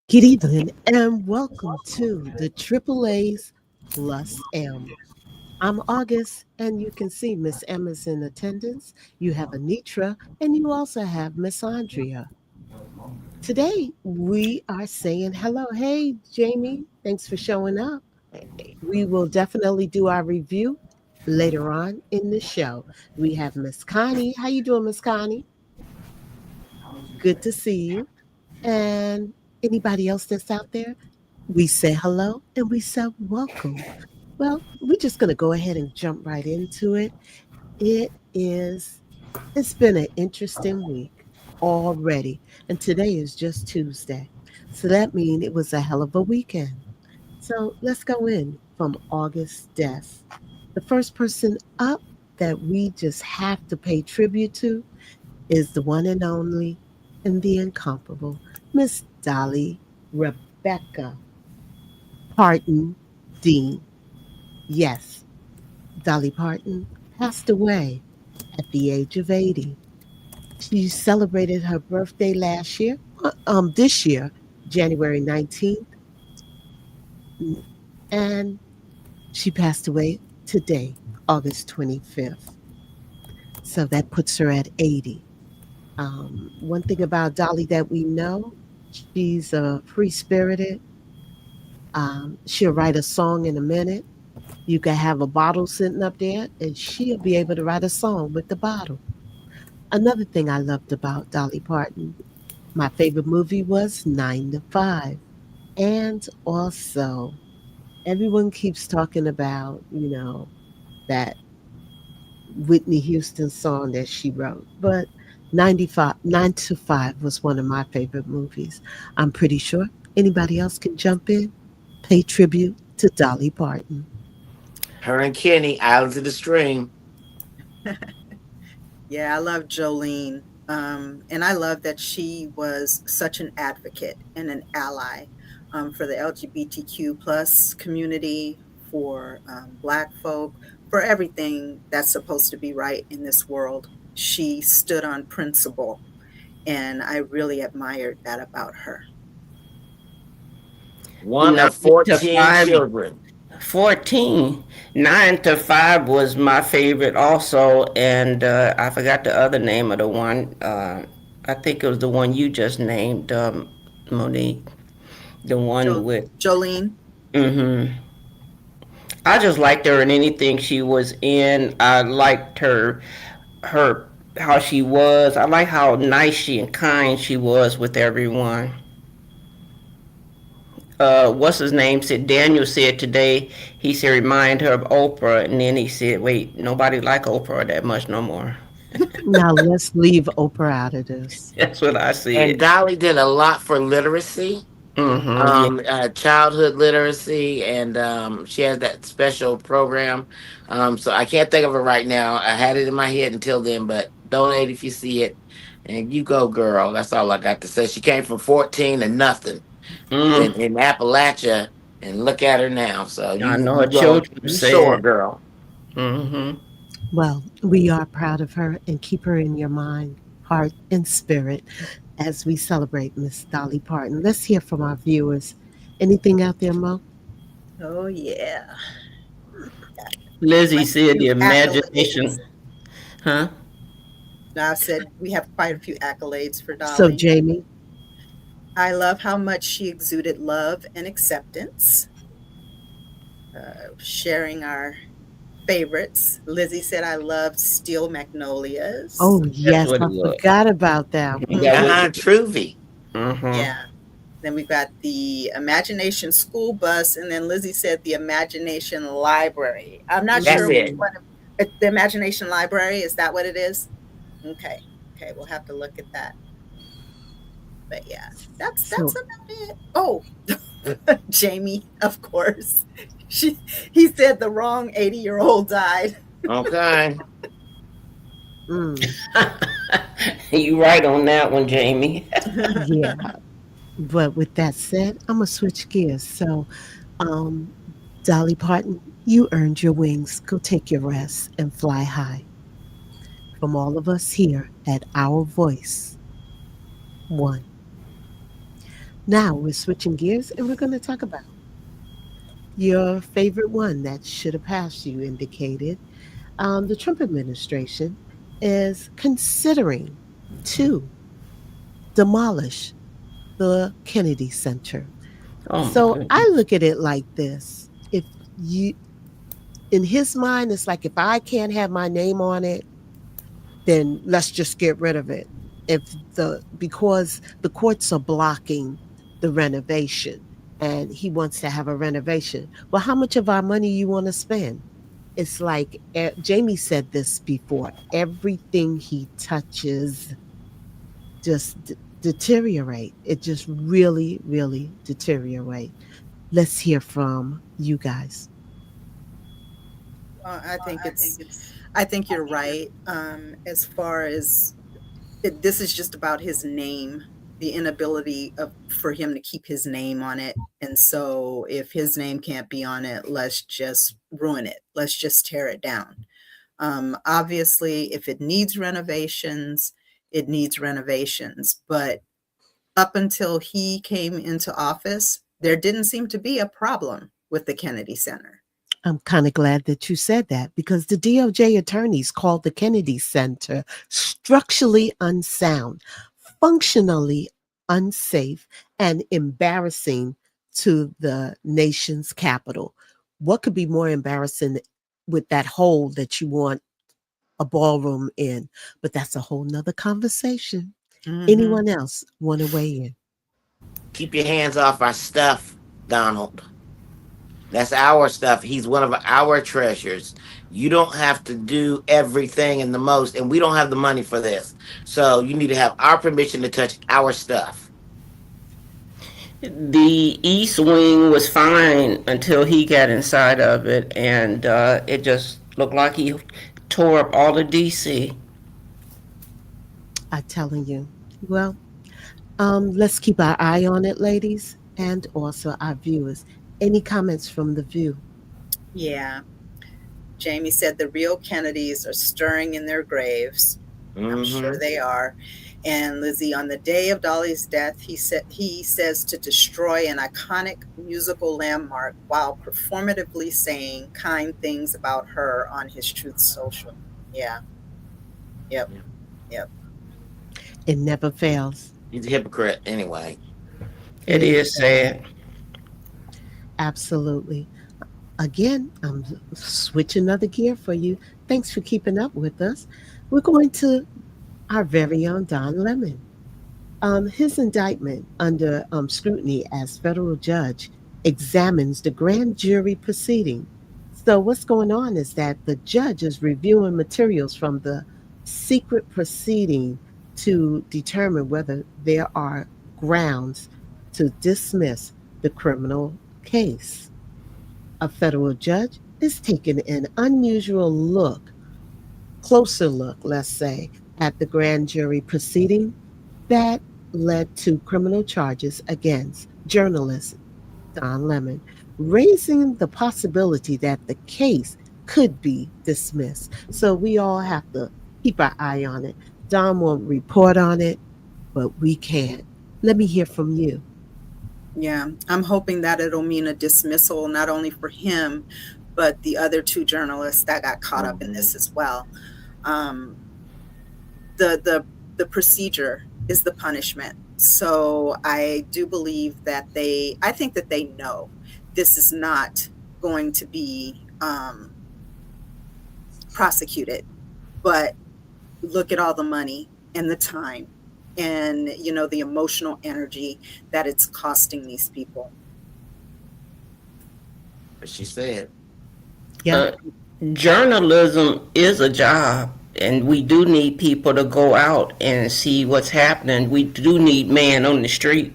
Good evening and welcome to the Triple A's Plus M. I'm August, and you can see Miss Emma's in attendance. You have Anitra, and you also have Miss Andrea. Today, we are saying hello. Hey, Jamie, thanks for showing up. We will definitely do our review later on in the show. We have Miss Connie. How you doing, Miss Connie? Good to see you. And anybody else that's out there, we say hello and we say welcome. Well, we're just going to go ahead and jump right into it. It is, it's been an interesting week already. And today is just Tuesday. So that means it was a hell of a weekend. So let's go in from August death. The first person up that we just have to pay tribute to is the one and only and the incomparable Miss Dolly Rebecca Parton Dean. Yes, Dolly Parton passed away at the age of 80. She celebrated her birthday last year, this year, January 19th, and she passed away today, August 25th. So that puts her at 80. One thing about Dolly that we know, she's free spirited. She'll write a song in a minute. You can have a bottle sitting up there, and she'll be able to write a song with the bottle. Another thing I loved about Dolly Parton, my favorite movie was 9 to 5. And also, everyone keeps talking about, that Whitney Houston song that she wrote. But 95, 9 to 5 was one of my favorite movies. I'm pretty sure anybody else can jump in, pay tribute to Dolly Parton. Her and Kenny, Islands of the Stream. Yeah, I love Jolene. And I love that she was such an advocate and an ally for the LGBTQ plus community, for Black folk, for everything that's supposed to be right in this world. She stood on principle, and I really admired that about her. One Nine of to 14 five, children. 14. 9 to 5 was my favorite also, and I forgot the other name of the one. I think it was the one you just named, Monique. The one with. Jolene. Mm-hmm. I just liked her in anything she was in. I liked her how she was. I like how nice she and kind she was with everyone. What's his name said, Daniel said today, he said remind her of Oprah, and then he said, wait, nobody like Oprah that much no more. Now let's leave Oprah out of this. That's what I And said. Dolly did a lot for literacy, Mm-hmm. Yeah. childhood literacy, and she has that special program. So I can't think of it right now. I had it in my head until then, but donate if you see it. And you go, girl. That's all I got to say. She came from 14 to nothing Mm. in Appalachia, and look at her now. So I you know her you go, children you soar, said. girl. Mm-hmm. Well, we are proud of her and keep her in your mind, heart, and spirit as we celebrate Miss Dolly Parton. Let's hear from our viewers. Anything out there, Mo? Oh, yeah. Lizzie Quite a said the few accolades. imagination. Huh? Now, I said we have quite a few accolades for So, Dolly. Jamie, I love how much she exuded love and acceptance, sharing our favorites. Lizzie said, I loved Steel Magnolias. oh, That's yes, what I it was. forgot about that one. That was. Truvy. Mm-hmm. Yeah. Then we've got the Imagination School Bus. And then Lizzie said the Imagination Library. I'm not That's sure which it. Mm. one. The Imagination Library, is that what it is? Okay. Okay. We'll have to look at that. But yeah, that's So, about it. Oh, Jamie, of course. He said the wrong 80-year-old died. Okay. mm, You right on that one, Jamie. yeah. But with that said, I'm going to switch gears. So, um, Dolly Parton, you earned your wings. Go take your rest and fly high. From all of us here at Our Voice, one. Now we're switching gears and we're going to talk about your favorite one that should have passed, you indicated. The Trump administration is considering to demolish the Kennedy Center. Oh my So goodness. I look at it like this. If you, in his mind, it's like if I can't have my name on it, then let's just get rid of it. If the because the courts are blocking the renovation and he wants to have a renovation. Well, how much of our money you want to spend? It's like Jamie said this before. Everything he touches just deteriorate. It just really, really deteriorate. Let's hear from you guys. I think I think you're right. As far as this is just about his name, the inability of for him to keep his name on it. And so if his name can't be on it, let's just ruin it. Let's just tear it down. Obviously, if it needs renovations, it needs renovations. But up until he came into office, there didn't seem to be a problem with the Kennedy Center. I'm kind of glad that you said that because the DOJ attorneys called the Kennedy Center structurally unsound, functionally unsafe, and embarrassing to the nation's capital. What could be more embarrassing with that hole that you want a ballroom in? But that's a whole nother conversation. Hmm. Anyone else want to weigh in? Keep your hands off our stuff, Donald. That's our stuff. He's one of our treasures. You don't have to do everything and the most, and we don't have the money for this. So you need to have our permission to touch our stuff. The East Wing was fine until he got inside of it, and it just looked like he tore up all of DC. I'm telling you. Well, let's keep our eye on it, ladies, and also our viewers. Any comments from the view? Yeah. Jamie said the real Kennedys are stirring in their graves. I'm sure Mm-hmm. they are. And Lizzie, on the day of Dolly's death, he says to destroy an iconic musical landmark while performatively saying kind things about her on his Truth Social. Yeah. Yep. Yeah. Yep. It never fails. He's a hypocrite anyway. It It is is sad. absolutely. Again, I'm switching another gear for you. Thanks for keeping up with us. We're going to our very own Don Lemon. His indictment under scrutiny as federal judge examines the grand jury proceeding. So, what's going on is that the judge is reviewing materials from the secret proceeding to determine whether there are grounds to dismiss the criminal case. A federal judge is taking an unusual look, closer look, let's say, at the grand jury proceeding that led to criminal charges against journalist Don Lemon, raising the possibility that the case could be dismissed. So we all have to keep our eye on it. Don won't report on it, but we can. Let me hear from you. Yeah. I'm hoping that it'll mean a dismissal, not only for him, but the other two journalists that got caught up in Mm-hmm. this as well. Um, the procedure is the punishment. So I do believe that I think that they know this is not going to be prosecuted, but look at all the money and the time and, the emotional energy that it's costing these people. What she said. Yeah, Uh, Journalism is a job, and we do need people to go out and see what's happening. We do need man on the street.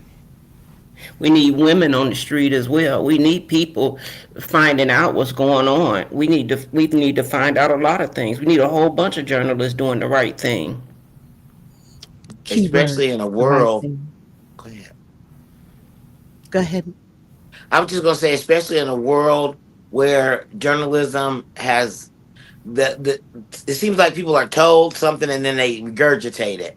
We need women on the street as well. We need people finding out what's going on. We need to find out a lot of things. We need a whole bunch of journalists doing the right thing. keyword, Especially in a the right world. thing. Go ahead. Go ahead. I was just gonna say, especially in a world where journalism has the it seems like people are told something and then they regurgitate it.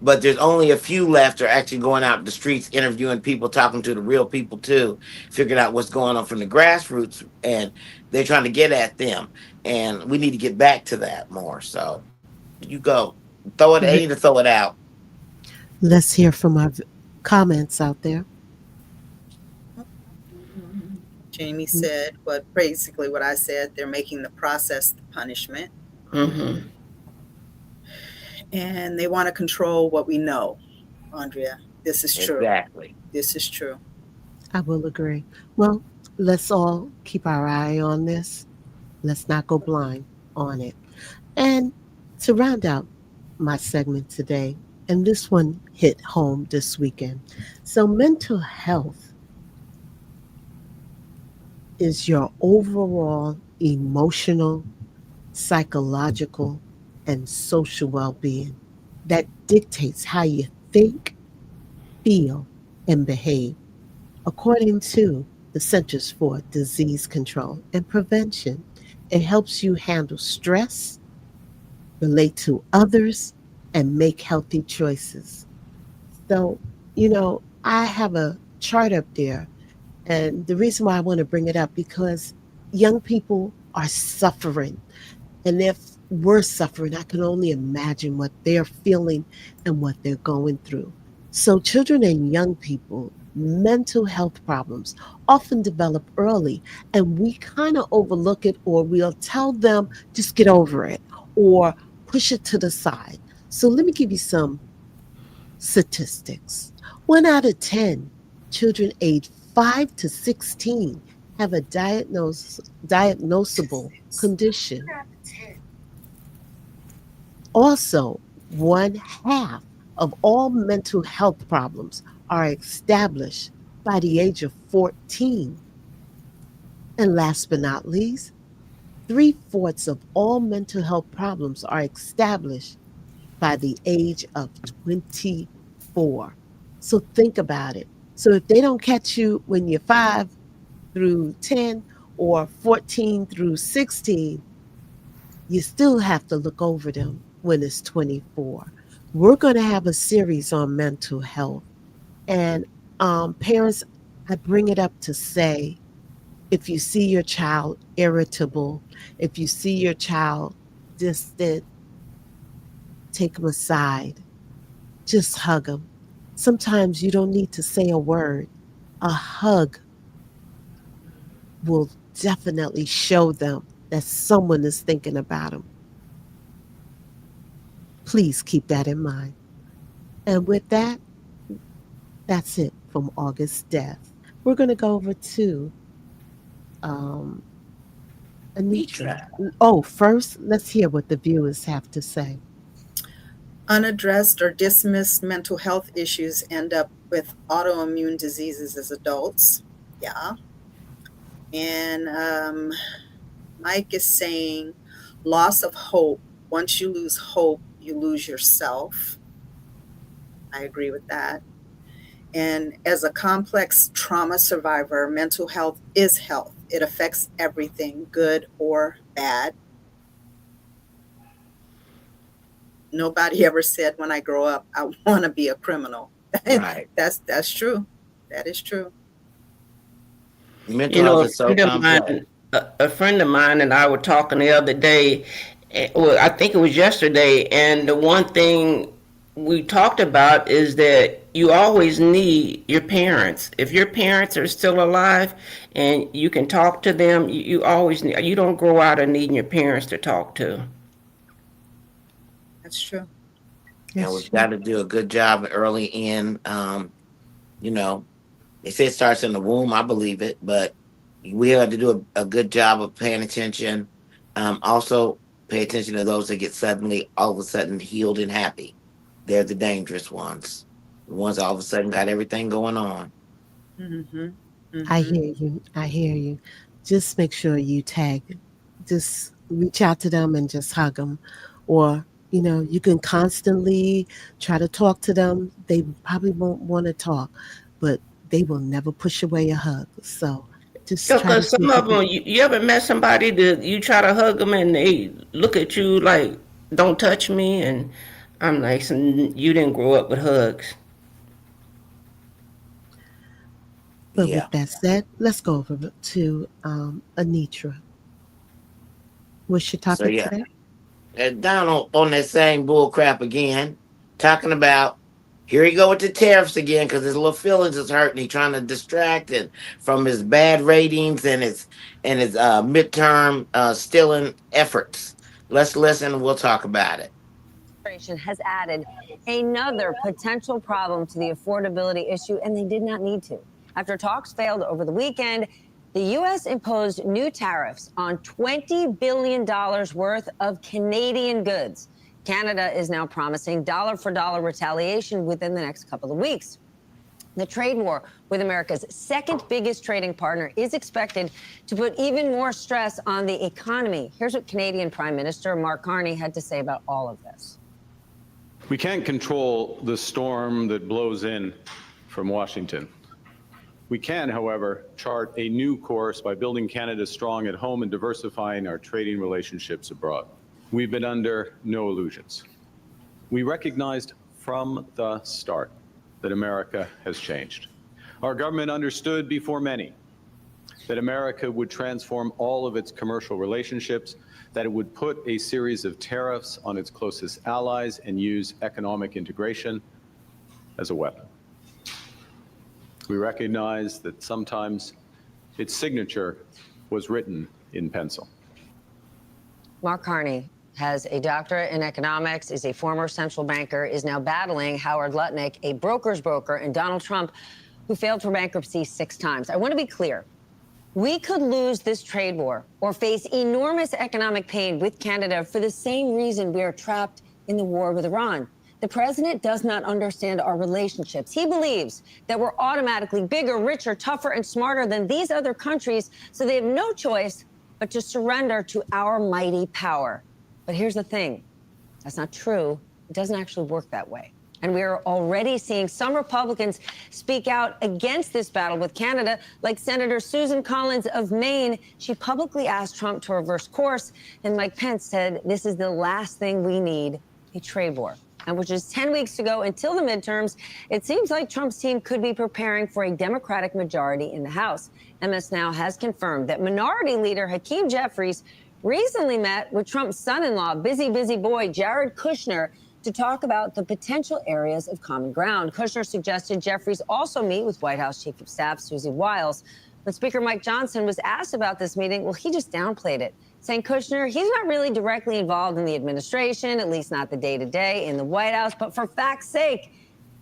but there's only a few left are actually going out in the streets, interviewing people, talking to the real people too, figuring out what's going on from the grassroots, and they're trying to get at them. And we need to get back to that more. So you go, throw it. They Le- need to throw it out. Let's hear from our comments out there. Jamie said, what basically what I said, they're making the process the punishment, Mm-hmm. and they want to control what we know. Andrea, this is true. Exactly. This is true. I will agree. Well, let's all keep our eye on this. Let's not go blind on it. And to round out my segment today, and this one hit home this weekend. So, mental health is your overall emotional, psychological, and social well being that dictates how you think, feel, and behave. According to the Centers for Disease Control and Prevention, it helps you handle stress, relate to others, and make healthy choices. So, I have a chart up there. And the reason why I want to bring it up because young people are suffering. And if we're suffering, I can only imagine what they're feeling and what they're going through. So, children and young people, mental health problems often develop early, and we kind of overlook it, or we'll tell them, just get over it, or push it to the side. So, let me give you some statistics. 1 out of 10 children aged 5 to 16 have a diagnosable condition. Also, one half of all mental health problems are established by the age of 14. And last but not least, three-fourths of all mental health problems are established by the age of 24. So think about it. So if they don't catch you when you're 5 through 10 or 14 through 16, you still have to look over them when it's 24. We're going to have a series on mental health. And parents, I bring it up to say if you see your child irritable, if you see your child distant, take them aside, just hug them. Sometimes you don't need to say a word. A hug will definitely show them that someone is thinking about them. Please keep that in mind. And with that, that's it from August Death. We're going to go over to um, Anitra. Mitra. Oh, first, let's hear what the viewers have to say. Unaddressed or dismissed mental health issues end up with autoimmune diseases as adults. Yeah. And Mike is saying loss of hope. Once you lose hope, you lose yourself. I agree with that. And as a complex trauma survivor, mental health is health. It affects everything, good or bad. Nobody ever said when I grow up, I want to be a criminal. Right. That's true. That is true. Mental You know, health a is so friend of complex. mine, a friend of mine and I were talking the other day. Well, I think it was yesterday, and the one thing we talked about is that you always need your parents. If your parents are still alive and you can talk to them, you always need. You don't grow out of needing your parents to talk to. That's true. And That's we've true. got to do a good job early in. You know, they say it starts in the womb. I believe it, but we have to do a good job of paying attention. Also, pay attention to those that get suddenly, all of a sudden, healed and happy. They're the dangerous ones. The ones all of a sudden got everything going on. Mm-hmm. I Mm-hmm. hear you. I hear you. Just make sure you tag. Just reach out to them and just hug them. Or, you can constantly try to talk to them. They probably won't want to talk, but they will never push away a hug. So just try to Because see some if you of can. them, you ever met somebody that you try to hug them and they look at you like, "Don't touch me," and I'm nice, and you didn't grow up with hugs. But Yeah. with that said, let's go over to Anitra. What's your So topic yeah, today? and down on that same bull crap again, talking about here you go with the tariffs again because his little feelings is hurting. He trying to distract it from his bad ratings and his midterm stealing efforts. Let's listen. We'll talk about it. Has added another potential problem to the affordability issue, and they did not need to. After talks failed over the weekend, the U.S. imposed new tariffs on $20 billion worth of Canadian goods. Canada is now promising dollar for dollar retaliation within the next couple of weeks. The trade war with America's second biggest trading partner is expected to put even more stress on the economy. Here's what Canadian Prime Minister Mark Carney had to say about all of this. We can't control the storm that blows in from Washington. We can, however, chart a new course by building Canada strong at home and diversifying our trading relationships abroad. We've been under no illusions. We recognized from the start that America has changed. Our government understood before many that America would transform all of its commercial relationships, that it would put a series of tariffs on its closest allies and use economic integration as a weapon. We recognize that sometimes its signature was written in pencil. Mark Carney has a doctorate in economics, is a former central banker, is now battling Howard Lutnick, a broker's broker, and Donald Trump, who failed for bankruptcy 6 times. I want to be clear. We could lose this trade war or face enormous economic pain with Canada for the same reason we are trapped in the war with Iran. The president does not understand our relationships. He believes that we're automatically bigger, richer, tougher, and smarter than these other countries, so they have no choice but to surrender to our mighty power. But here's the thing. That's not true. It doesn't actually work that way. And we are already seeing some Republicans speak out against this battle with Canada, like Senator Susan Collins of Maine. She publicly asked Trump to reverse course, and Mike Pence said this is the last thing we need, a trade war. And which is 10 weeks to go until the midterms, it seems like Trump's team could be preparing for a Democratic majority in the House. MS Now has confirmed that Minority Leader Hakeem Jeffries recently met with Trump's son-in-law, busy boy Jared Kushner, to talk about the potential areas of common ground. Kushner suggested Jeffries also meet with White House Chief of Staff Susie Wiles. When Speaker Mike Johnson was asked about this meeting, well, he just downplayed it, saying Kushner, he's not really directly involved in the administration, at least not the day-to-day in the White House. But for fact's sake,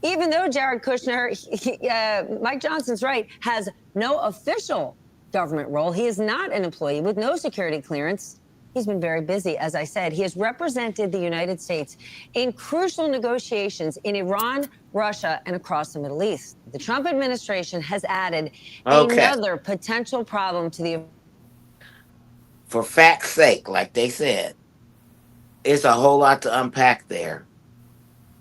even though Jared Kushner, Mike Johnson's right, has no official government role, he is not an employee with no security clearance. He's been very busy, as I said. He has represented the United States in crucial negotiations in Iran, Russia, and across the Middle East. The Trump administration has added Okay. another potential problem to the. For fact's sake, like they said, it's a whole lot to unpack there.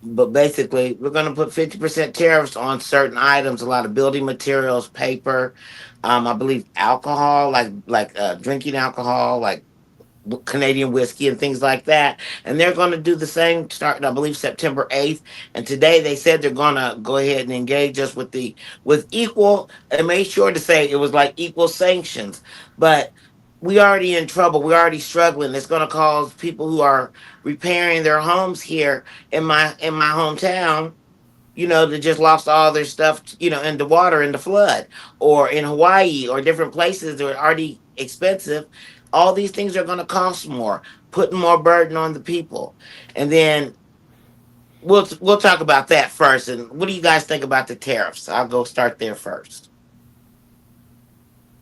But basically, we're going to put 50% tariffs on certain items, a lot of building materials, paper, I believe alcohol, like drinking alcohol, like Canadian whiskey and things like that. And they're going to do the same starting, I believe, September 8th. And today they said they're going to go ahead and engage us with equal, and made sure to say it was like equal sanctions. But we already in trouble. We're already struggling. It's going to cause people who are repairing their homes here in my hometown, that just lost all their stuff, in the water, in the flood, or in Hawaii, or different places that are already expensive. All these things are going to cost more, putting more burden on the people. And then we'll talk about that first. And what do you guys think about the tariffs? I'll go start there first.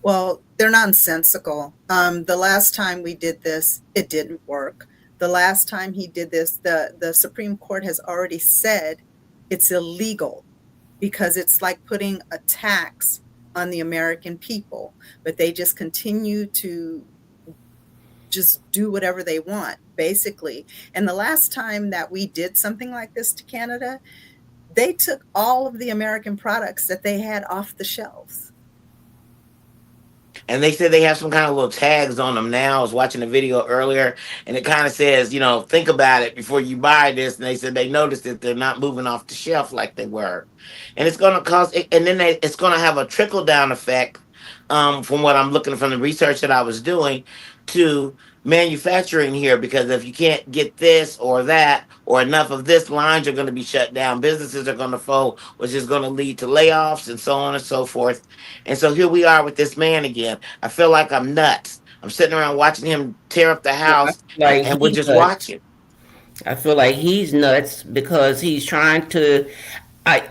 Well, they're nonsensical. The last time we did this, it didn't work. The last time he did this, the Supreme Court has already said it's illegal because it's like putting a tax on the American people, but they just continue to just do whatever they want, basically. And the last time that we did something like this to Canada, they took all of the American products that they had off the shelves. And they said they have some kind of little tags on them now. I was watching a video earlier, and it kind of says, think about it before you buy this. And they said they noticed that they're not moving off the shelf like they were, and it's going to cause, and then it's going to have a trickle down effect. From what I'm looking from the research that I was doing to manufacturing here, because if you can't get this or that or enough of this, lines are going to be shut down, businesses are going to fold, which is going to lead to layoffs and so on and so forth. And so here we are with this man again. I feel like I'm nuts. I'm sitting around watching him tear up the Yeah, I house, feel and, like and we're he's just nuts. watching. I feel like he's nuts because he's trying to.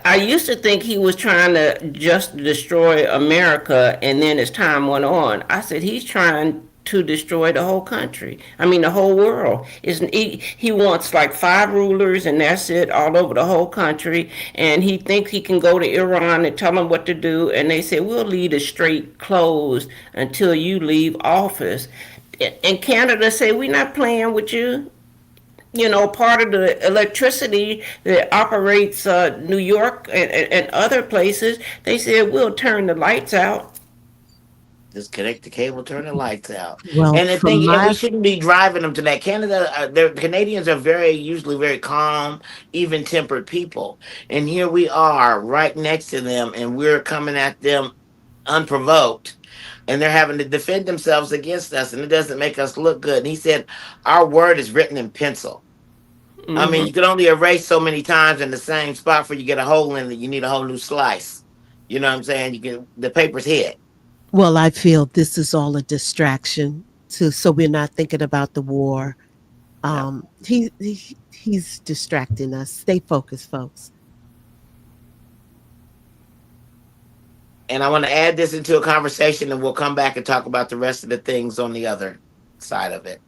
I used to think he was trying to just destroy America, and then as time went on, I said he's trying to destroy the whole country. I mean, the whole world. He wants like five rulers, and that's it, all over the whole country. And he thinks he can go to Iran and tell them what to do, and they say, we'll leave the strait closed until you leave office. And Canada say, we're not playing with you. Part of the electricity that operates New York and other places, they said we'll turn the lights out. Disconnect the cable, turn the lights out. Well, And the from thing, and we my shouldn't be driving them to that. Canada, the Canadians are usually very calm, even tempered people. And here we are right next to them, and we're coming at them unprovoked. And they're having to defend themselves against us, and it doesn't make us look good. And he said, our word is written in pencil. I mean, you can only erase so many times in the same spot before you get a hole in it. You need a whole new slice. You know what I'm saying? The paper's hit. well, I feel this is all a distraction so we're not thinking about the war. No. He's distracting us. Stay focused, folks. And I want to add this into a conversation, and we'll come back and talk about the rest of the things on the other side of it.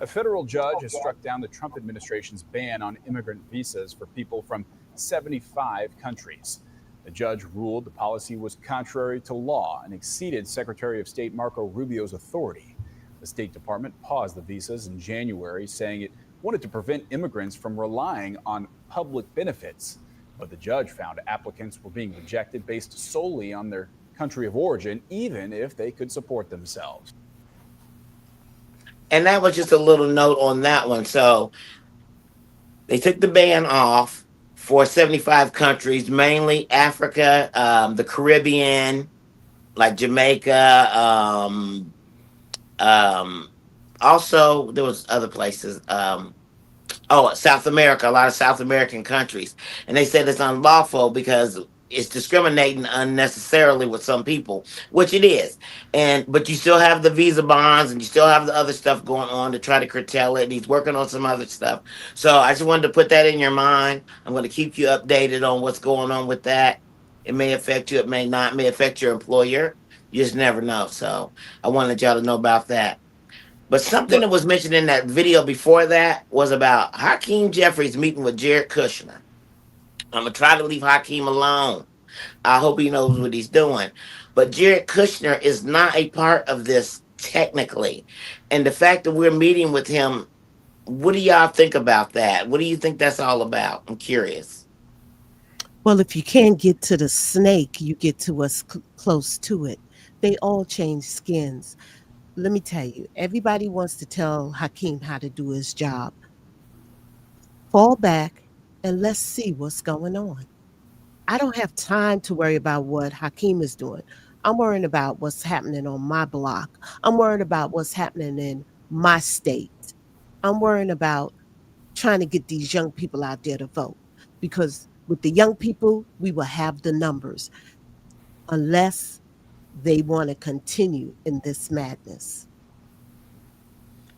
A federal judge has struck down the Trump administration's ban on immigrant visas for people from 75 countries. The judge ruled the policy was contrary to law and exceeded Secretary of State Marco Rubio's authority. The State Department paused the visas in January, saying it wanted to prevent immigrants from relying on public benefits. But the judge found applicants were being rejected based solely on their country of origin, even if they could support themselves. And that was just a little note on that one. So they took the ban off for 75 countries, mainly Africa, the Caribbean, like Jamaica. Um, Also, there was other places. South America, a lot of South American countries. And they said it's unlawful because it's discriminating unnecessarily with some people, which it is. But you still have the visa bonds and you still have the other stuff going on to try to curtail it. And he's working on some other stuff. So I just wanted to put that in your mind. I'm going to keep you updated on what's going on with that. It may affect you, it may not, it may affect your employer. You just never know. So I wanted y'all to know about that. But something that was mentioned in that video before that was about Hakeem Jeffries meeting with Jared Kushner. I'm going to try to leave Hakeem alone. I hope he knows what he's doing. But Jared Kushner is not a part of this technically. And the fact that we're meeting with him, what do y'all think about that? What do you think that's all about? I'm curious. Well, if you can't get to the snake, you get to what's close to it. They all change skins. Let me tell you, everybody wants to tell Hakeem how to do his job. Fall back and let's see what's going on. I don't have time to worry about what Hakeem is doing. I'm worrying about what's happening on my block. I'm worrying about what's happening in my state. I'm worrying about trying to get these young people out there to vote because with the young people, we will have the numbers unless they want to continue in this madness.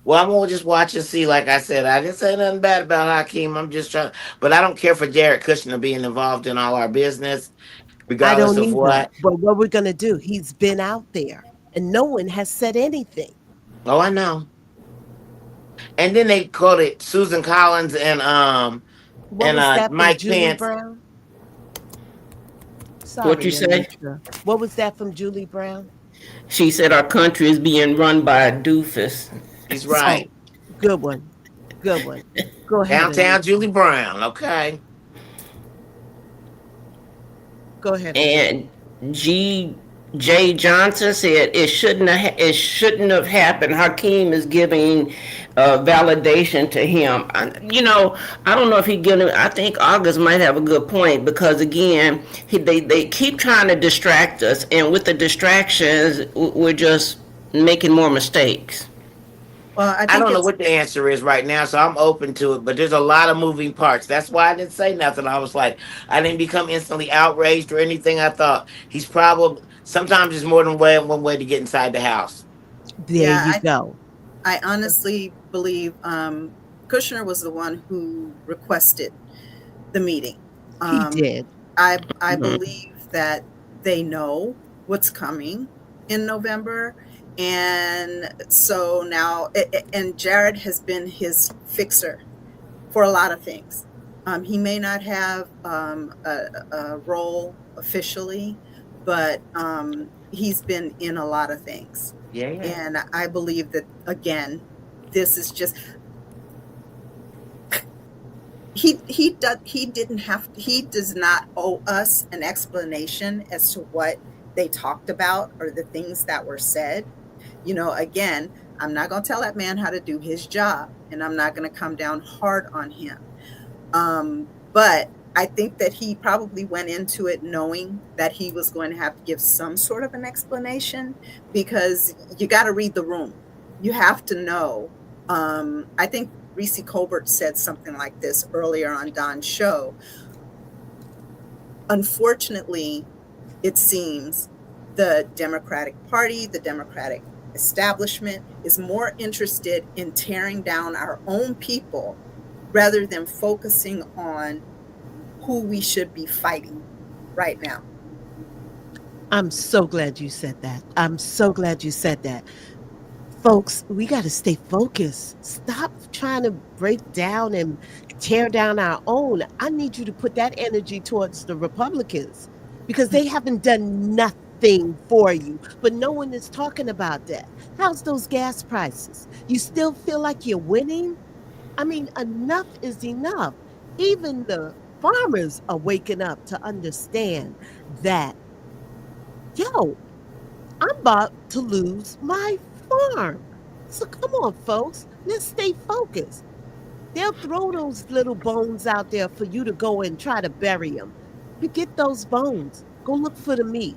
Well, I'm gonna just watch and see. Like I said, I didn't say nothing bad about Hakeem. I'm just trying, but I don't care for Jared Kushner being involved in all our business, I regardless don't of either. what. But what we're going to do, he's been out there and no one has said anything. Oh, I know. And then they quoted Susan Collins and What was that from Mike Julie Pence. Brown? What you Sorry, say? Anitra. What was that from Julie Brown? She said our country is being run by a doofus. He's Oh, right. good one. Good one. Go ahead, Downtown Anitra. Julie Brown. Okay. Go ahead, Anitra. And G Jay Johnson said it shouldn't have happened. Hakeem is giving validation to him. I don't know if he giving. I think August might have a good point because again, they keep trying to distract us, and with the distractions, we're just making more mistakes. Well, I I think don't know it's what the answer is right now, so I'm open to it. But there's a lot of moving parts. That's why I didn't say nothing. I was like, I didn't become instantly outraged or anything. I thought he's probably sometimes it's more than one way to get inside the house. There yeah, you go. I honestly believe Kushner was the one who requested the meeting. He Um, did. I Mhm. believe that they know what's coming in November, and so now and Jared has been his fixer for a lot of things. He may not have a role officially, but he's been in a lot of things. Yeah, yeah. And I believe that, again, this is just he didn't have he does not owe us an explanation as to what they talked about or the things that were said. Again, I'm not going to tell that man how to do his job, and I'm not going to come down hard on him. But I think that he probably went into it knowing that he was going to have to give some sort of an explanation because you got to read the room. You have to know. I think Reese Colbert said something like this earlier on Don's show. Unfortunately, it seems the Democratic Party, the Democratic establishment is more interested in tearing down our own people rather than focusing on who we should be fighting right now. I'm so glad you said that. I'm so glad you said that. Folks, we got to stay focused. Stop trying to break down and tear down our own. I need you to put that energy towards the Republicans because they haven't done nothing for you. But no one is talking about that. How's those gas prices? You still feel like you're winning? I mean, enough is enough. Even the farmers are waking up to understand that, yo, I'm about to lose my farm. So come on, folks, let's stay focused. They'll throw those little bones out there for you to go and try to bury them. Forget those bones. Go look for the meat.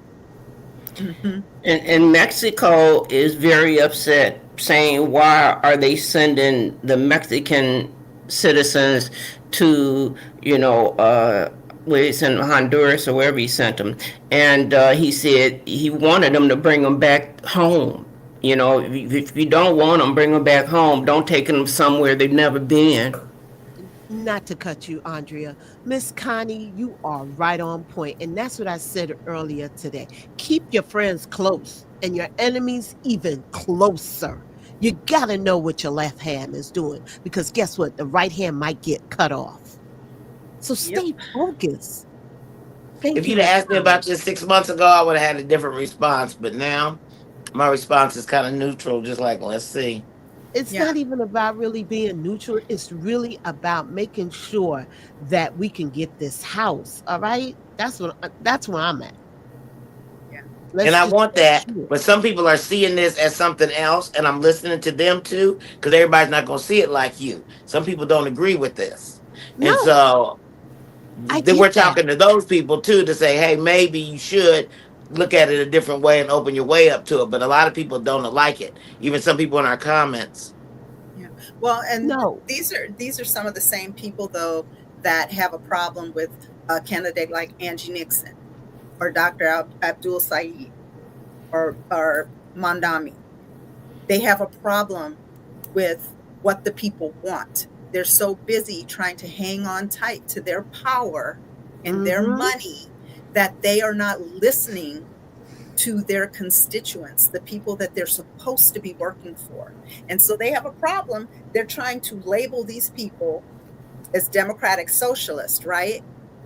Mm-hmm. And Mexico is very upset, saying, why are they sending the Mexican citizens to, where he's in Honduras or wherever he sent them? And he said he wanted them to bring them back home. If you don't want them, bring them back home. Don't take them somewhere they've never been. Not to cut you, Andrea. Miss Connie, you are right on point. And that's what I said earlier today. Keep your friends close and your enemies even closer. You got to know what your left hand is doing because guess what? The right hand might get cut off. So Yep. stay focused. Thank If you, you'd Miss asked me Connie. about this 6 months ago, I would have had a different response. But now my response is kind of neutral, just like let's see. It's Yeah. not even about really being neutral. It's really about making sure that we can get this house. All right. That's where I'm at. Yeah. And Let's I just want make that. sure. But some people are seeing this as something else, and I'm listening to them too, because everybody's not going to see it like you. Some people don't agree with this. And No, so I then get we're that. talking to those people too to say, hey, maybe you should look at it a different way and open your way up to it. But a lot of people don't like it. Even some people in our comments. Yeah. Well, and No. these are some of the same people though that have a problem with a candidate like Angie Nixon or Dr. Abdul Saeed or Mandami. They have a problem with what the people want. They're so busy trying to hang on tight to their power and their Mm-hmm. money that they are not listening to their constituents, the people that they're supposed to be working for. And so they have a problem. They're trying to label these people as democratic socialists, right?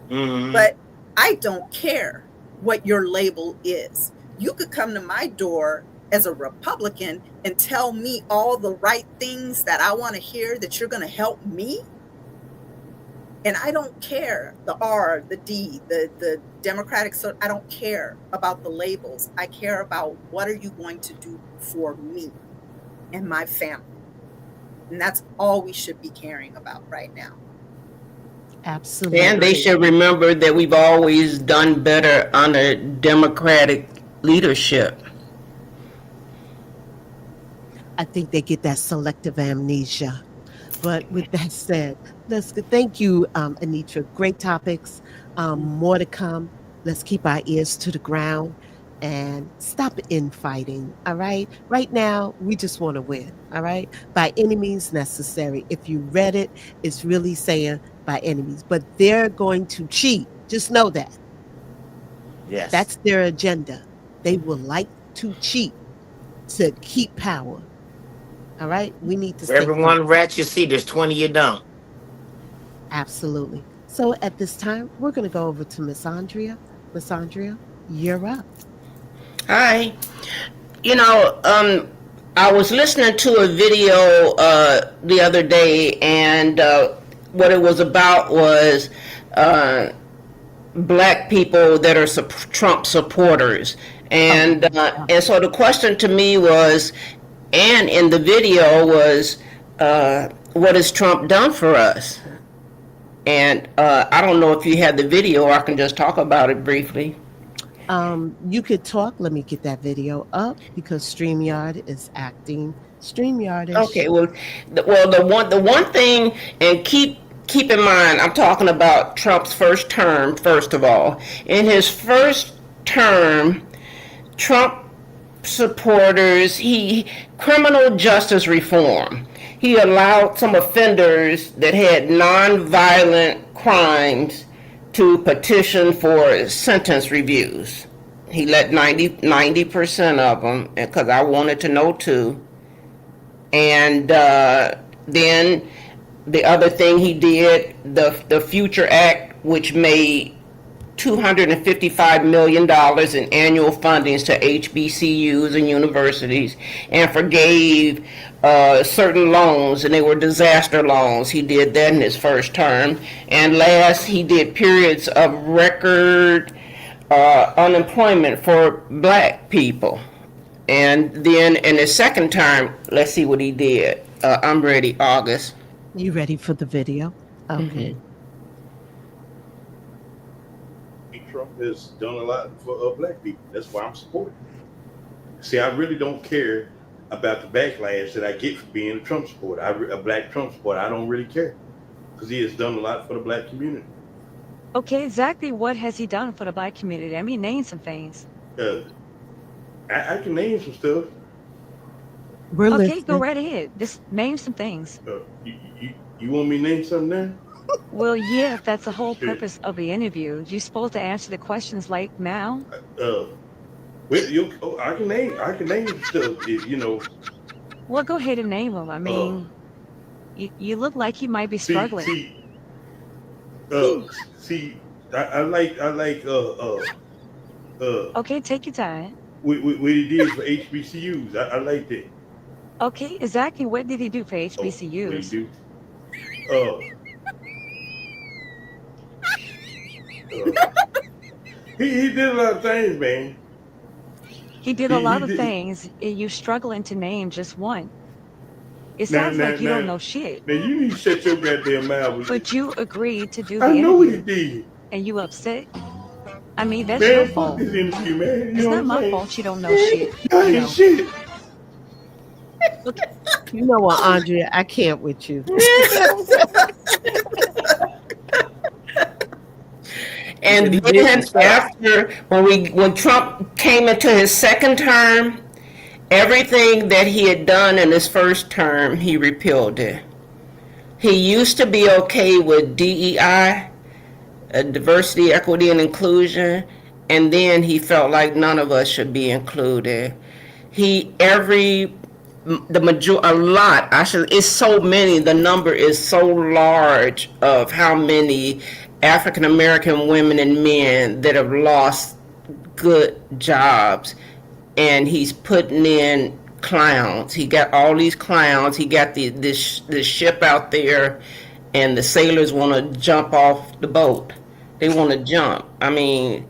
Hmm. But I don't care what your label is. You could come to my door as a Republican and tell me all the right things that I want to hear that you're going to help me. And I don't care the R, the D, the Democratic, so I don't care about the labels. I care about what are you going to do for me and my family. And that's all we should be caring about right now. Absolutely. And they should remember that we've always done better under Democratic leadership. I think they get that selective amnesia. But with that said, thank you, Anitra. Great topics. More to come. Let's keep our ears to the ground and stop infighting. All right. Right now, we just want to win. All right. By any means necessary. If you read it, it's really saying by any means. But they're going to cheat. Just know that. Yes. That's their agenda. They will like to cheat to keep power. All right. We need to For stay every focused. one rat you see, there's 20 you don't. Absolutely. So at this time, we're going to go over to Miss Andrea. Miss Andrea, you're up. Hi. You know, I was listening to a video the other day, and what it was about was black people that are Trump supporters. And so the question to me was, and in the video was, what has Trump done for us? And I don't know if you had the video, or I can just talk about it briefly. You could talk. Let me get that video up because StreamYard is acting StreamYardish. Okay, well, the one thing, and keep in mind, I'm talking about Trump's first term. First of all, in his first term, Trump supporters, criminal justice reform. He allowed some offenders that had nonviolent crimes to petition for sentence reviews. He let 90% of them, because I wanted to know too. And then the other thing he did, the Future Act, which made $255 million in annual fundings to HBCUs and universities, and forgave certain loans, and they were disaster loans. He did that in his first term. And last, he did periods of record unemployment for black people. And then in his second term, let's see what he did. I'm ready, August. You ready for the video? Okay. Trump has done a lot for black people. That's why I'm supporting. See, I really don't care about the backlash that I get for being a Trump supporter. A black Trump supporter. I don't really care because he has done a lot for the black community. Okay, exactly what has he done for the black community? I mean, name some things. I can name some stuff. We're okay, listening. go right ahead. Just name some things. You want me to name something now? Well, yeah, if that's the whole purpose of the interview. You're supposed to answer the questions like now. I can name stuff. You know. Well, go ahead and name them. I mean, you look like you might be struggling. I like. Okay, take your time. What he did for HBCUs, I like that. Okay, exactly. What did he do for HBCUs? What did he do? He did a lot of things, man. He did a lot of things, and you're struggling to name just one. It sounds like you don't know shit. Now you need to shut your goddamn mouth. But you agreed to do the interview. I know what you did. And you upset? I mean, that's man, your fault. This interview, man. It's not my fault you don't know shit. You know. Shit. Look, you know what, Andrea? I can't with you. And then after, when Trump came into his second term, everything that he had done in his first term, he repealed it. He used to be okay with DEI, diversity, equity, and inclusion, and then he felt like none of us should be included. It's so many, the number is so large of how many African American women and men that have lost good jobs, and he's putting in clowns. He got all these clowns. He got this ship out there, and the sailors want to jump off the boat. They want to jump. I mean,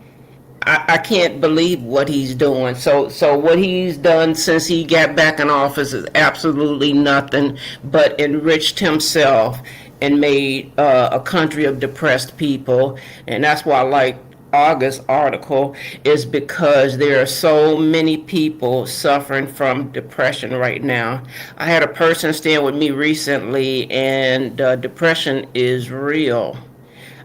I can't believe what he's doing. So what he's done since he got back in office is absolutely nothing but enriched himself and made a country of depressed people. And that's why I like August's article, is because there are so many people suffering from depression right now. I had a person staying with me recently, and depression is real.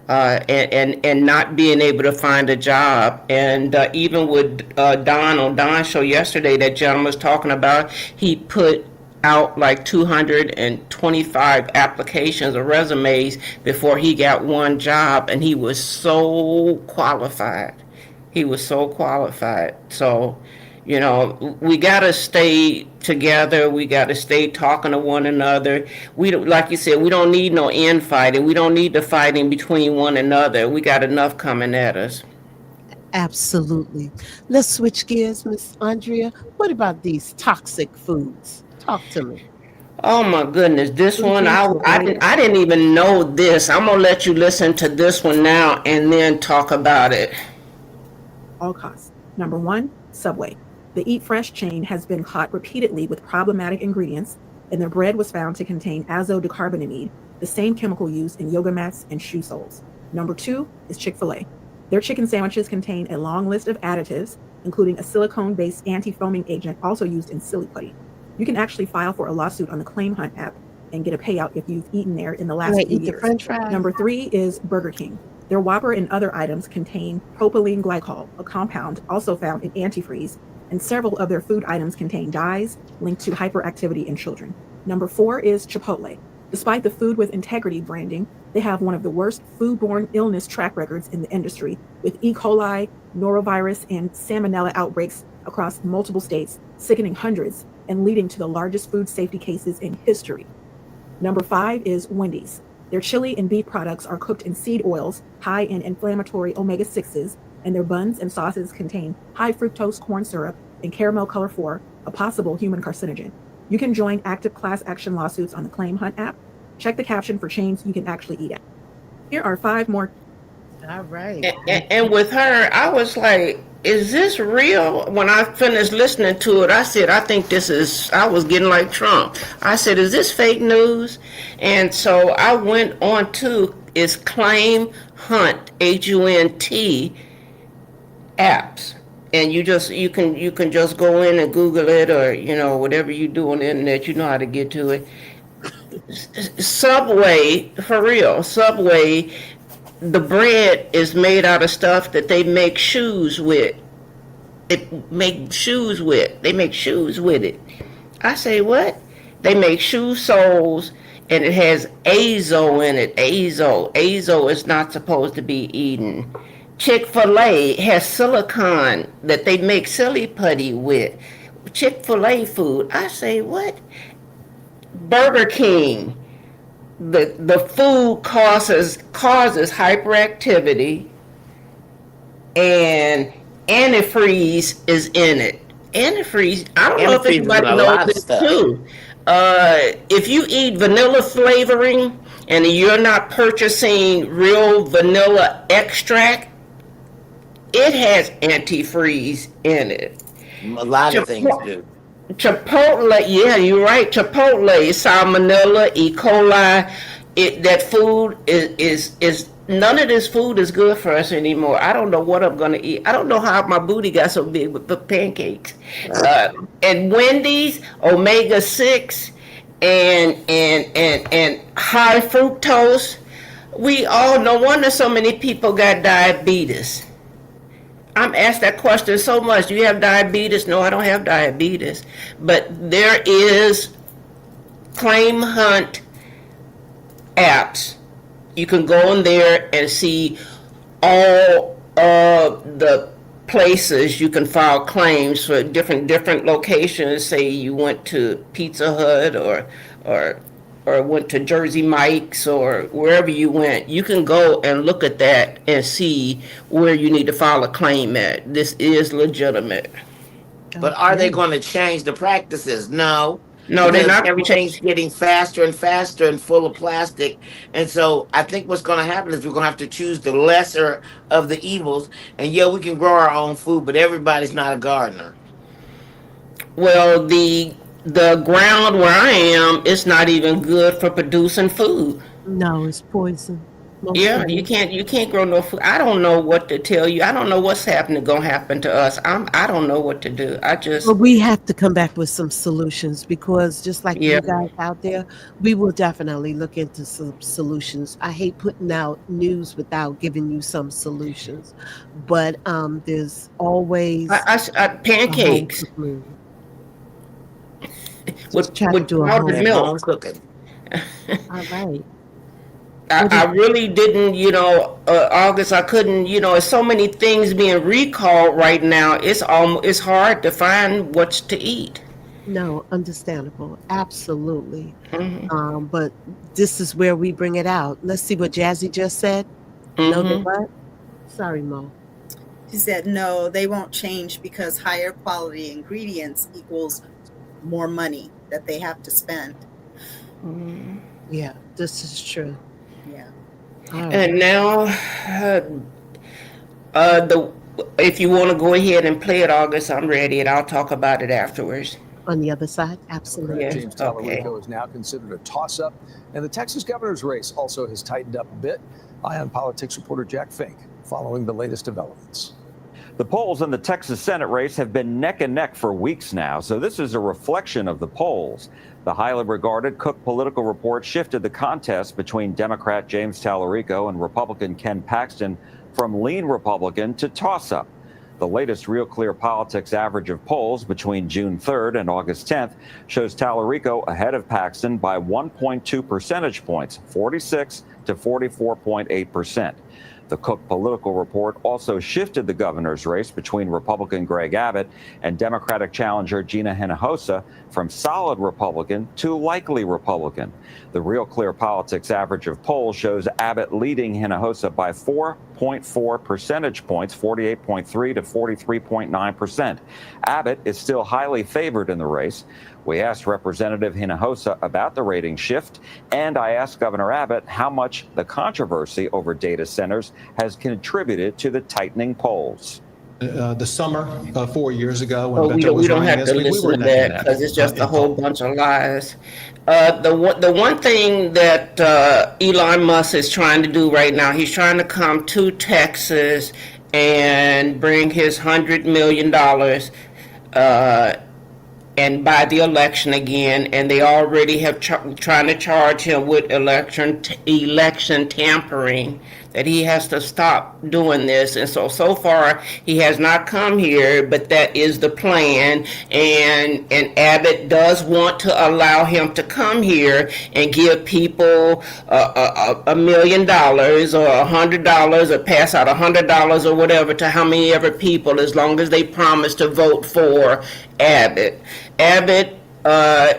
And not being able to find a job. And even with Don on Don's show yesterday, that gentleman was talking about, he put out like 225 applications or resumes before he got one job, and he was so qualified. He was so qualified. So, you know, we got to stay together. We got to stay talking to one another. We don't, like you said, we don't need no infighting. We don't need the fighting between one another. We got enough coming at us. Absolutely. Let's switch gears, Miss Andrea. What about these toxic foods? Talk to me. Oh my goodness, this Food one you should avoid. I didn't even know this. I'm gonna let you listen to this one now and then talk about it. All costs. Number one, Subway. The Eat Fresh chain has been caught repeatedly with problematic ingredients, and their bread was found to contain azodecarbonamide, the same chemical used in yoga mats and shoe soles. Number two is Chick-fil-A. Their chicken sandwiches contain a long list of additives, including a silicone-based anti-foaming agent also used in silly putty. You can actually file for a lawsuit on the Claim Hunt app and get a payout if you've eaten there in the And last they few eat the years. french fries. Number three is Burger King. Their Whopper and other items contain propylene glycol, a compound also found in antifreeze, and several of their food items contain dyes linked to hyperactivity in children. Number four is Chipotle. Despite the Food with Integrity branding, they have one of the worst foodborne illness track records in the industry, with E. coli, norovirus, and salmonella outbreaks across multiple states, sickening hundreds and leading to the largest food safety cases in history. Number five is Wendy's. Their chili and beef products are cooked in seed oils high in inflammatory omega-6s, and their buns and sauces contain high fructose corn syrup and caramel color 4, a possible human carcinogen. You can join active class action lawsuits on the Claim Hunt app. Check the caption for chains you can actually eat at. Here are five more. All right. And with her, I was like, is this real? When I finished listening to it, I said, I think this is, I was getting like Trump. I said, is this fake news? And so I went on to, it's Claim Hunt, Hunt apps. And you can just go in and Google it, or, you know, whatever you do on the internet, you know how to get to it. Subway, for real, Subway, the bread is made out of stuff that they make shoes with. They make shoes with it. I say, what? They make shoe soles, and it has azo in it. Azo is not supposed to be eaten. Chick-fil-A has silicone that they make silly putty with. Chick-fil-A food. I say, what? Burger King. The food causes hyperactivity, and antifreeze is in it. Antifreeze, I don't know if Antifreeze is in anybody a knows lot of this stuff. too. If you eat vanilla flavoring and you're not purchasing real vanilla extract, it has antifreeze in it. A lot of things do. Chipotle, yeah, you're right. Chipotle, salmonella, E. coli. That food is none of this food is good for us anymore. I don't know what I'm gonna eat. I don't know how my booty got so big with the pancakes. And Wendy's, omega-6 and high fructose. We all, no wonder so many people got diabetes. I'm asked that question so much. Do you have diabetes? No, I don't have diabetes. But there is Claim Hunt apps. You can go in there and see all of the places you can file claims for different locations. Say you went to Pizza Hut or went to Jersey Mike's or wherever you went, you can go and look at that and see where you need to file a claim at. This is legitimate. But are they Okay. going to change the practices? No. No, they're because not gonna everything's change. getting faster and faster and full of plastic. And so I think what's going to happen is we're going to have to choose the lesser of the evils. And yeah, we can grow our own food, but everybody's not a gardener. Well, the ground where I am is not even good for producing food. No, it's poison. Most Yeah, of it. you can't grow no food. I don't know what to tell you. I don't know what's happening gonna happen to us. I don't know what to do. I But just we have to come back with some solutions because just like yeah. you guys out there, we will definitely look into some solutions. I hate putting out news without giving you some solutions, but there's always a home Pancakes cooked meal. Just try to with do a powdered And home. home milk. cooking. All right. What I did really didn't, August. I couldn't, There's so many things being recalled right now. It's hard to find what's to eat. no, understandable. Absolutely. But this is where we bring it out. Let's see what Jazzy just said. No, they Hmm. what? Sorry, Mo. She said, no, they won't change because higher quality ingredients equals more money that they have to spend. Yeah, this is true. Yeah. All right. And now, the if you want to go ahead and play it, August, I'm ready, and I'll talk about it afterwards. On the other side, Democrat Yeah. absolutely. James Okay. Tallarico is now considered a toss-up, and the Texas governor's race also has tightened up a bit. Ion Politics reporter Jack Fink following the latest developments. The polls in the Texas Senate race have been neck and neck for weeks now, so this is a reflection of the polls. The highly regarded Cook Political Report shifted the contest between Democrat James Tallarico and Republican Ken Paxton from lean Republican to toss-up. The latest Real Clear Politics average of polls between June 3rd and August 10th shows Tallarico ahead of Paxton by 1.2 percentage points, 46 to 44.8%. The Cook Political Report also shifted the governor's race between Republican Greg Abbott and Democratic challenger Gina Hinojosa from solid Republican to likely Republican. The Real Clear Politics average of polls shows Abbott leading Hinojosa by 4.4 percentage points, 48.3 to 43.9%. Abbott is still highly favored in the race. We asked Representative Hinojosa about the rating shift, and I asked Governor Abbott how much the controversy over data centers has contributed to the tightening polls. The summer 4 years ago when Oh, Beto we was don't running have to this, we listen were to neck and that neck because it's just a in whole polls. bunch of lies. The one thing that Elon Musk is trying to do right now, he's trying to come to Texas and bring his $100 million and by the election again, and they already have trying to charge him with election tampering. That he has to stop doing this, and so far he has not come here, but that is the plan. And Abbott does want to allow him to come here and give people $1 million or $100 or pass out $100 or whatever to how many ever people, as long as they promise to vote for Abbott. Abbott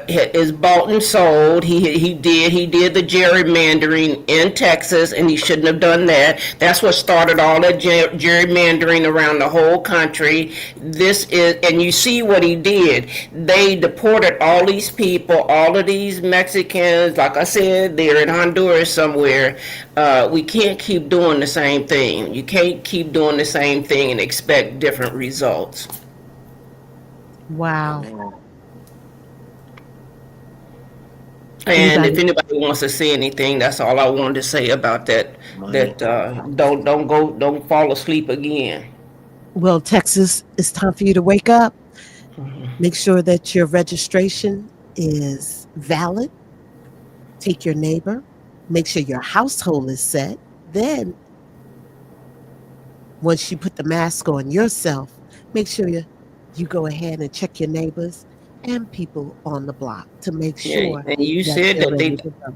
is bought and sold. He did the gerrymandering in Texas, and he shouldn't have done that. That's what started all that gerrymandering around the whole country. And you see what he did. They deported all these people, all of these Mexicans. Like I said, they're in Honduras somewhere. We can't keep doing the same thing. You can't keep doing the same thing and expect different results. Wow. Amen. And if Anybody? anybody wants to say anything, that's all I wanted to say about that. Money. Don't fall asleep again. Well, Texas, it's time for you to wake up. Make sure that your registration is valid. Take your neighbor. Make sure your household is set. Then, once you put the mask on yourself, make sure you go ahead and check your neighbors and people on the block to make Yeah, sure and you that said they're that ready to go.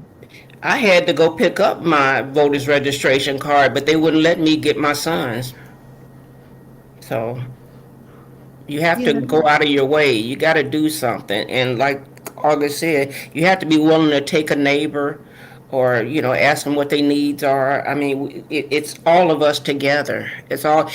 I had to go pick up my voter's registration card, but they wouldn't let me get my son's. So you have to Yeah, go out of your way. You got to do something. And like August said, you have to be willing to take a neighbor or, ask them what their needs are. I mean, it's all of us together. It's all.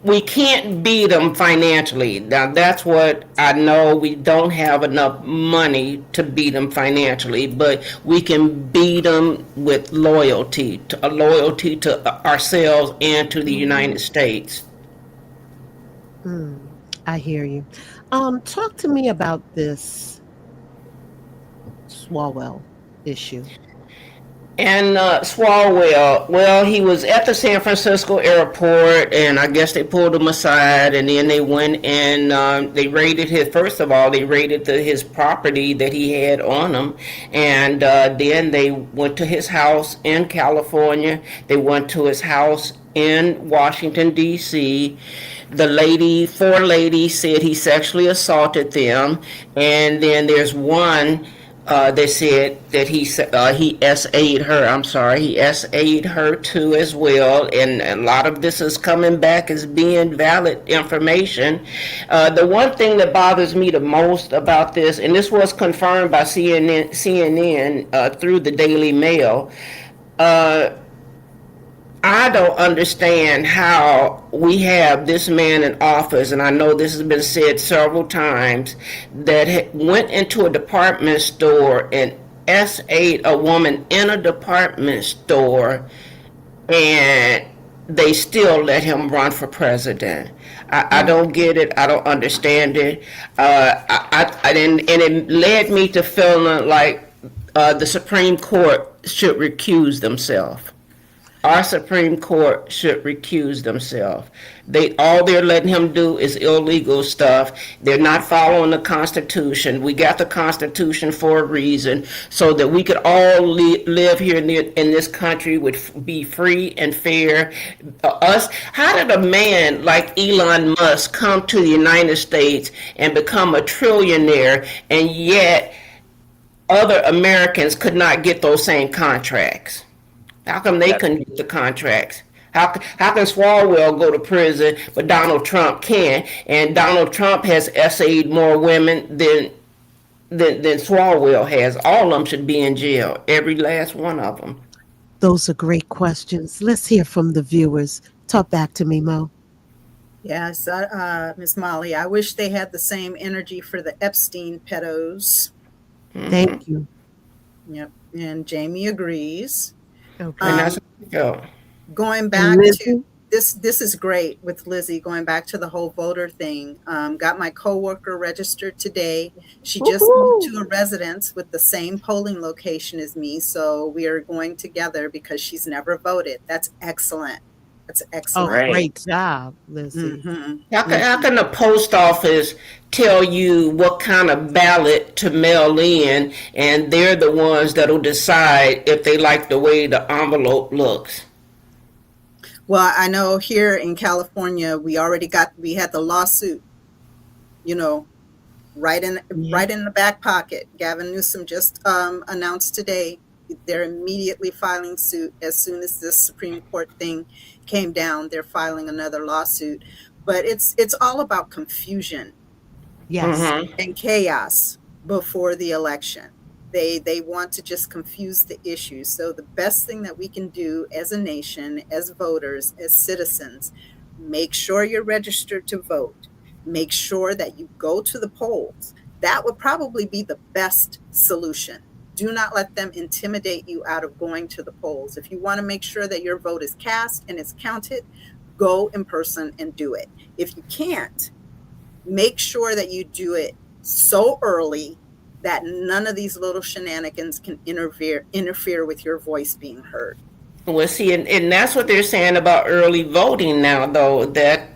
we can't beat them financially. Now that's what I know. We don't have enough money to beat them financially, but we can beat them with loyalty, loyalty to ourselves and to the United States. I hear you. Talk to me about this Swalwell issue. And Swalwell, well, he was at the San Francisco airport, and I guess they pulled him aside, and then they went and they raided his. First of all, they raided his property that he had on him, and then they went to his house in California. They went to his house in Washington D.C. Four ladies said he sexually assaulted them, and then there's one. They said that he SA'd her. I'm sorry, he SA'd her too as well. And a lot of this is coming back as being valid information. The one thing that bothers me the most about this, and this was confirmed by CNN through the Daily Mail. I don't understand how we have this man in office, and I know this has been said several times, that went into a department store and SA'd a woman in a department store, and they still let him run for president. I don't get it. I don't understand it. And it led me to feeling like the Supreme Court should recuse themselves. Our Supreme Court should recuse themselves. All they're letting him do is illegal stuff. They're not following the Constitution. We got the Constitution for a reason, so that we could all live here in this country, would be free and fair. How did a man like Elon Musk come to the United States and become a trillionaire, and yet other Americans could not get those same contracts? How come they couldn't get the contracts? How can Swalwell go to prison, but Donald Trump can? And Donald Trump has SA'd more women than Swalwell has. All of them should be in jail, every last one of them. Those are great questions. Let's hear from the viewers. Talk back to me, Mo. Yes, Miss Molly, I wish they had the same energy for the Epstein pedos. Thank you. Yep, and Jamie agrees. Okay. And that's going back Lizzie? to this is great with Lizzie, going back to the whole voter thing. Got my coworker registered today. She just moved to a residence with the same polling location as me, so we are going together because she's never voted. That's excellent. That's excellent. Oh, great job, Lizzie. How can the post office tell you what kind of ballot to mail in, and they're the ones that'll decide if they like the way the envelope looks? Well, I know here in California, we had the lawsuit, right in the back pocket. Gavin Newsom just announced today they're immediately filing suit as soon as this Supreme Court thing came down. They're filing another lawsuit, but it's all about confusion, and chaos before the election. They want to just confuse the issues. So the best thing that we can do as a nation, as voters, as citizens, make sure you're registered to vote. Make sure that you go to the polls. That would probably be the best solution. Do not let them intimidate you out of going to the polls. If you want to make sure that your vote is cast and it's counted, go in person and do it. If you can't, make sure that you do it so early that none of these little shenanigans can interfere with your voice being heard. Well, see, and that's what they're saying about early voting now, though, that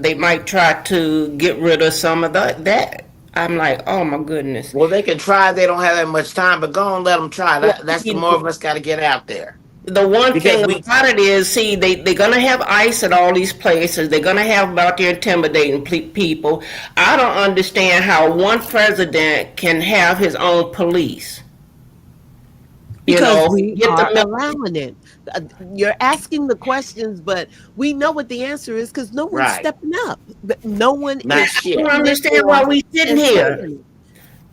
they might try to get rid of some of that. I'm like, oh my goodness. Well, they can try. They don't have that much time, but go and let them try. That's the more of us got to get out there. The one thing about it is, see, they're going to have ICE at all these places. They're going to have them out there intimidating people. I don't understand how one president can have his own police. Because we are allowing it. You're asking the questions, but we know what the answer is because no one's stepping up. No one is. I don't understand why we sitting here.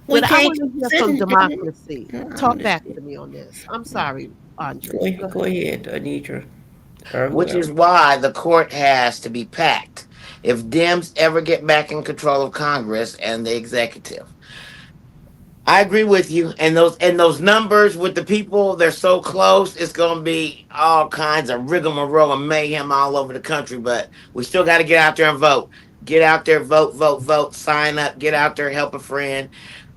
But I want to hear from democracy. Talk back to me on this. I'm sorry, Andre. Go ahead, Anitra. Very which well. is why the court has to be packed if Dems ever get back in control of Congress and the executive. I agree with you. And those numbers with the people, they're so close, it's gonna be all kinds of rigmarole and mayhem all over the country. But we still gotta get out there and vote. Get out there, vote, vote, vote, sign up, get out there, help a friend.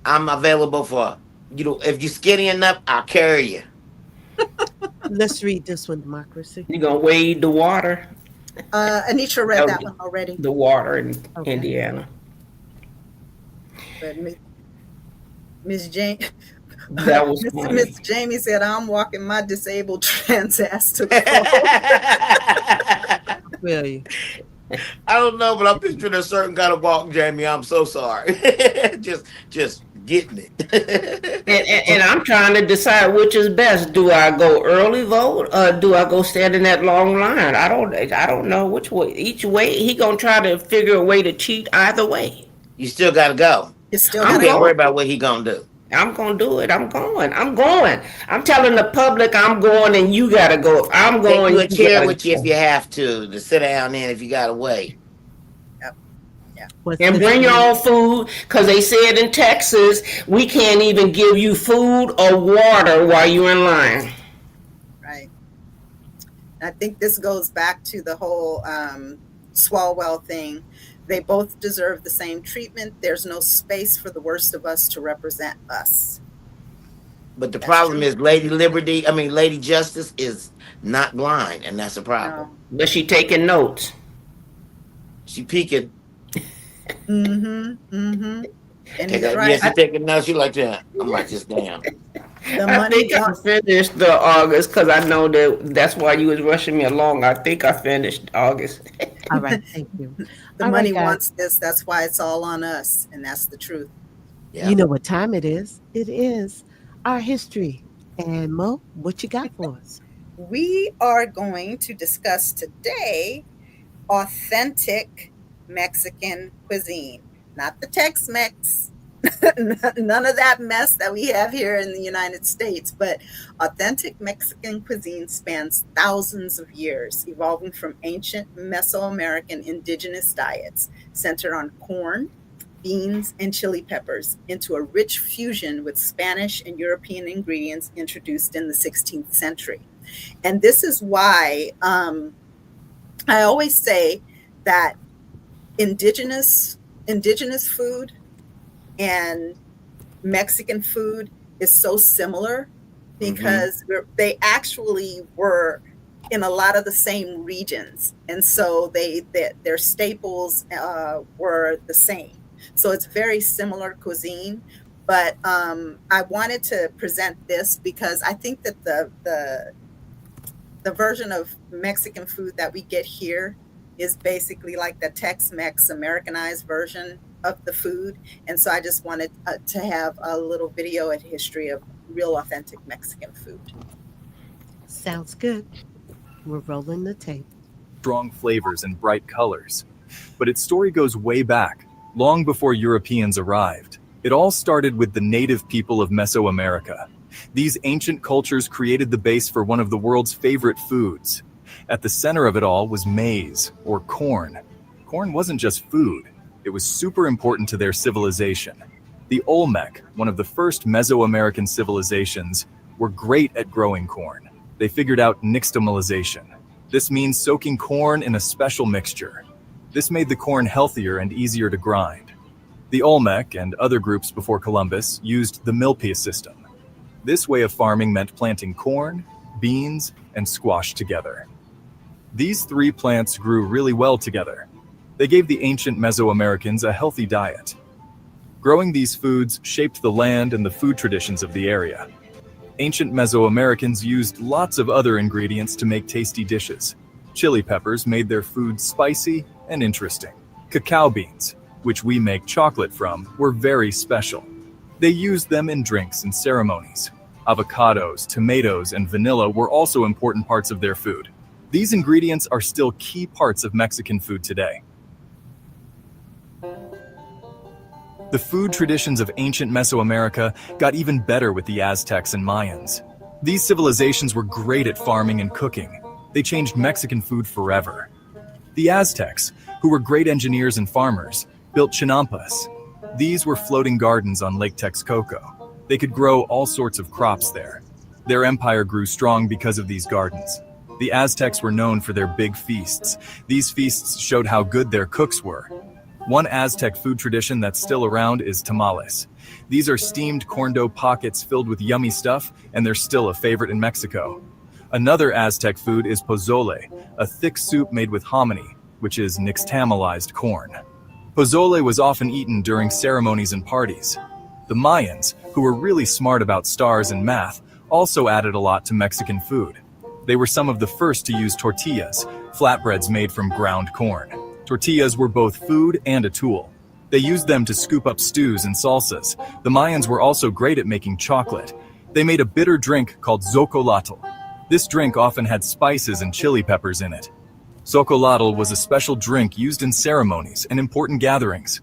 I'm available for if you're skinny enough, I'll carry you. Let's read this one, Democracy. You gonna wade the water? Anitra read Oh, that one already, the water in Okay. Indiana. but Miss Jane, That was funny. Miss Jamie said, "I'm walking my disabled trans ass to vote." I feel you. I don't know, but I'm picturing a certain kind of walk, Jamie. I'm so sorry. just getting it. And I'm trying to decide which is best. Do I go early vote or do I go stand in that long line? I don't know which way. Each way he gonna try to figure a way to cheat either way. You still gotta go. You still I'm gotta Can't go. worry about what he gonna do. I'm gonna do it. I'm going. I'm going. I'm telling the public I'm going, and you gotta go. If I'm Take going, you a you chair gotta with you if go. you have to sit down in if you gotta wait. What's And this bring your one? own food, because they said in Texas we can't even give you food or water while you're in line. Right. I think this goes back to the whole Swalwell thing. They both deserve the same treatment. There's no space for the worst of us to represent us. But the That's problem true. is Lady Justice is not blind, and that's a problem. No. But she taking notes. She peeking. And he's Yeah, right. she taking notes. She like that. I'm like, just damn. The I money think I finished the August because I know that's why you was rushing me along. I think I finished August. All right, thank you. the All money right, guys. wants this. That's why it's all on us, and that's the truth. Yeah. You know what time it is? It is our history. And Mo, what you got for us? We are going to discuss today authentic Mexican cuisine, not the Tex-Mex, none of that mess that we have here in the United States, but authentic Mexican cuisine spans thousands of years, evolving from ancient Mesoamerican indigenous diets centered on corn, beans, and chili peppers into a rich fusion with Spanish and European ingredients introduced in the 16th century. And this is why I always say that indigenous food and Mexican food is so similar because they actually were in a lot of the same regions, and so their staples were the same. So it's very similar cuisine. But I wanted to present this because I think that the version of Mexican food that we get here is basically like the Tex-Mex Americanized version of the food. And so I just wanted to have a little video and history of real authentic Mexican food. Sounds good. We're rolling the tape. Strong flavors and bright colors. But its story goes way back, long before Europeans arrived. It all started with the native people of Mesoamerica. These ancient cultures created the base for one of the world's favorite foods. At the center of it all was maize, or corn. Corn wasn't just food, it was super important to their civilization. The Olmec, one of the first Mesoamerican civilizations, were great at growing corn. They figured out nixtamalization. This means soaking corn in a special mixture. This made the corn healthier and easier to grind. The Olmec and other groups before Columbus used the Milpia system. This way of farming meant planting corn, beans, and squash together. These three plants grew really well together. They gave the ancient Mesoamericans a healthy diet. Growing these foods shaped the land and the food traditions of the area. Ancient Mesoamericans used lots of other ingredients to make tasty dishes. Chili peppers made their food spicy and interesting. Cacao beans, which we make chocolate from, were very special. They used them in drinks and ceremonies. Avocados, tomatoes, and vanilla were also important parts of their food. These ingredients are still key parts of Mexican food today. The food traditions of ancient Mesoamerica got even better with the Aztecs and Mayans. These civilizations were great at farming and cooking. They changed Mexican food forever. The Aztecs, who were great engineers and farmers, built chinampas. These were floating gardens on Lake Texcoco. They could grow all sorts of crops there. Their empire grew strong because of these gardens. The Aztecs were known for their big feasts. These feasts showed how good their cooks were. One Aztec food tradition that's still around is tamales. These are steamed corn dough pockets filled with yummy stuff, and they're still a favorite in Mexico. Another Aztec food is pozole, a thick soup made with hominy, which is nixtamalized corn. Pozole was often eaten during ceremonies and parties. The Mayans, who were really smart about stars and math, also added a lot to Mexican food. They were some of the first to use tortillas, flatbreads made from ground corn. Tortillas were both food and a tool. They used them to scoop up stews and salsas. The Mayans were also great at making chocolate. They made a bitter drink called zocolotl. This drink often had spices and chili peppers in it. Zocolotl was a special drink used in ceremonies and important gatherings.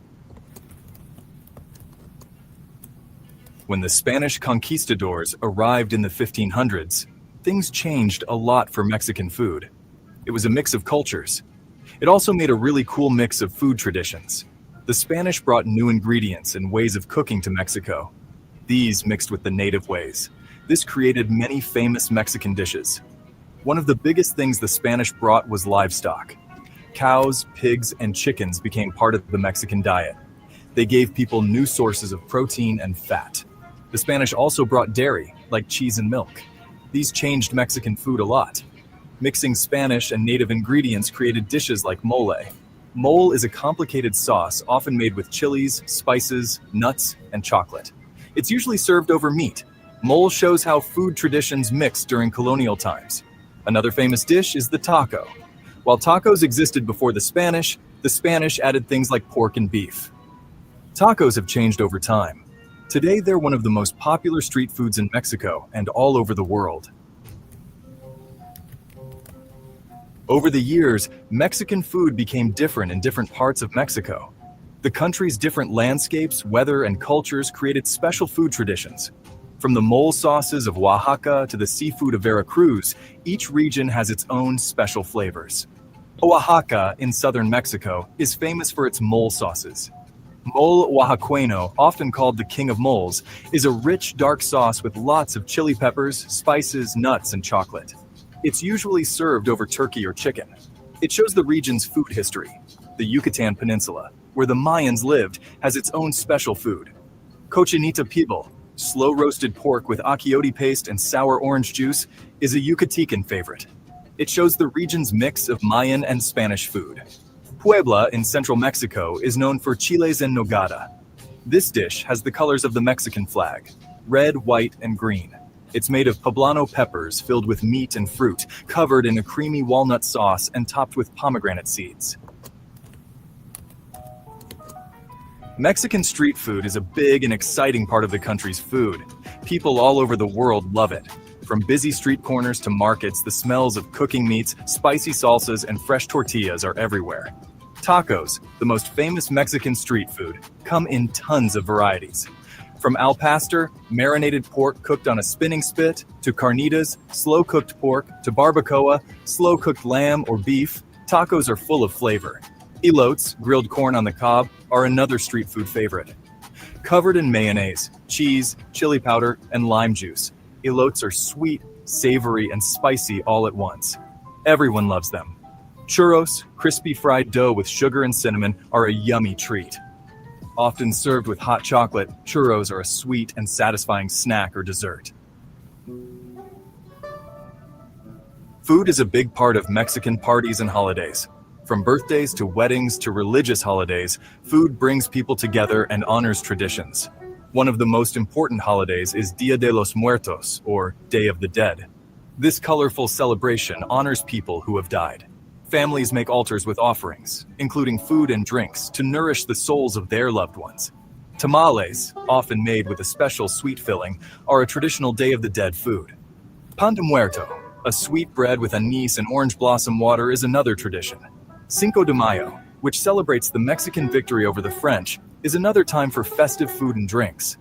When the Spanish conquistadors arrived in the 1500s, things changed a lot for Mexican food. It was a mix of cultures. It also made a really cool mix of food traditions. The Spanish brought new ingredients and ways of cooking to Mexico. These mixed with the native ways. This created many famous Mexican dishes. One of the biggest things the Spanish brought was livestock. Cows, pigs, and chickens became part of the Mexican diet. They gave people new sources of protein and fat. The Spanish also brought dairy, like cheese and milk. These changed Mexican food a lot. Mixing Spanish and native ingredients created dishes like mole. Mole is a complicated sauce often made with chilies, spices, nuts, and chocolate. It's usually served over meat. Mole shows how food traditions mixed during colonial times. Another famous dish is the taco. While tacos existed before the Spanish added things like pork and beef. Tacos have changed over time. Today, they're one of the most popular street foods in Mexico and all over the world. Over the years, Mexican food became different in different parts of Mexico. The country's different landscapes, weather, and cultures created special food traditions. From the mole sauces of Oaxaca to the seafood of Veracruz, each region has its own special flavors. Oaxaca, in southern Mexico, is famous for its mole sauces. Mole oaxaqueño, often called the king of moles, is a rich, dark sauce with lots of chili peppers, spices, nuts, and chocolate. It's usually served over turkey or chicken. It shows the region's food history. The Yucatan Peninsula, where the Mayans lived, has its own special food. Cochinita pibil, slow-roasted pork with achiote paste and sour orange juice, is a Yucatecan favorite. It shows the region's mix of Mayan and Spanish food. Puebla in central Mexico is known for chiles en nogada. This dish has the colors of the Mexican flag, red, white, and green. It's made of poblano peppers filled with meat and fruit, covered in a creamy walnut sauce and topped with pomegranate seeds. Mexican street food is a big and exciting part of the country's food. People all over the world love it. From busy street corners to markets, the smells of cooking meats, spicy salsas, and fresh tortillas are everywhere. Tacos, the most famous Mexican street food, come in tons of varieties. From al pastor, marinated pork cooked on a spinning spit, to carnitas, slow-cooked pork, to barbacoa, slow-cooked lamb or beef, tacos are full of flavor. Elotes, grilled corn on the cob, are another street food favorite. Covered in mayonnaise, cheese, chili powder, and lime juice, elotes are sweet, savory, and spicy all at once. Everyone loves them. Churros, crispy fried dough with sugar and cinnamon, are a yummy treat. Often served with hot chocolate, churros are a sweet and satisfying snack or dessert. Food is a big part of Mexican parties and holidays. From birthdays to weddings to religious holidays, food brings people together and honors traditions. One of the most important holidays is Dia de los Muertos, or Day of the Dead. This colorful celebration honors people who have died. Families make altars with offerings, including food and drinks, to nourish the souls of their loved ones. Tamales, often made with a special sweet filling, are a traditional Day of the Dead food. Pan de Muerto, a sweet bread with anise and orange blossom water, is another tradition. Cinco de Mayo, which celebrates the Mexican victory over the French, is another time for festive food and drinks.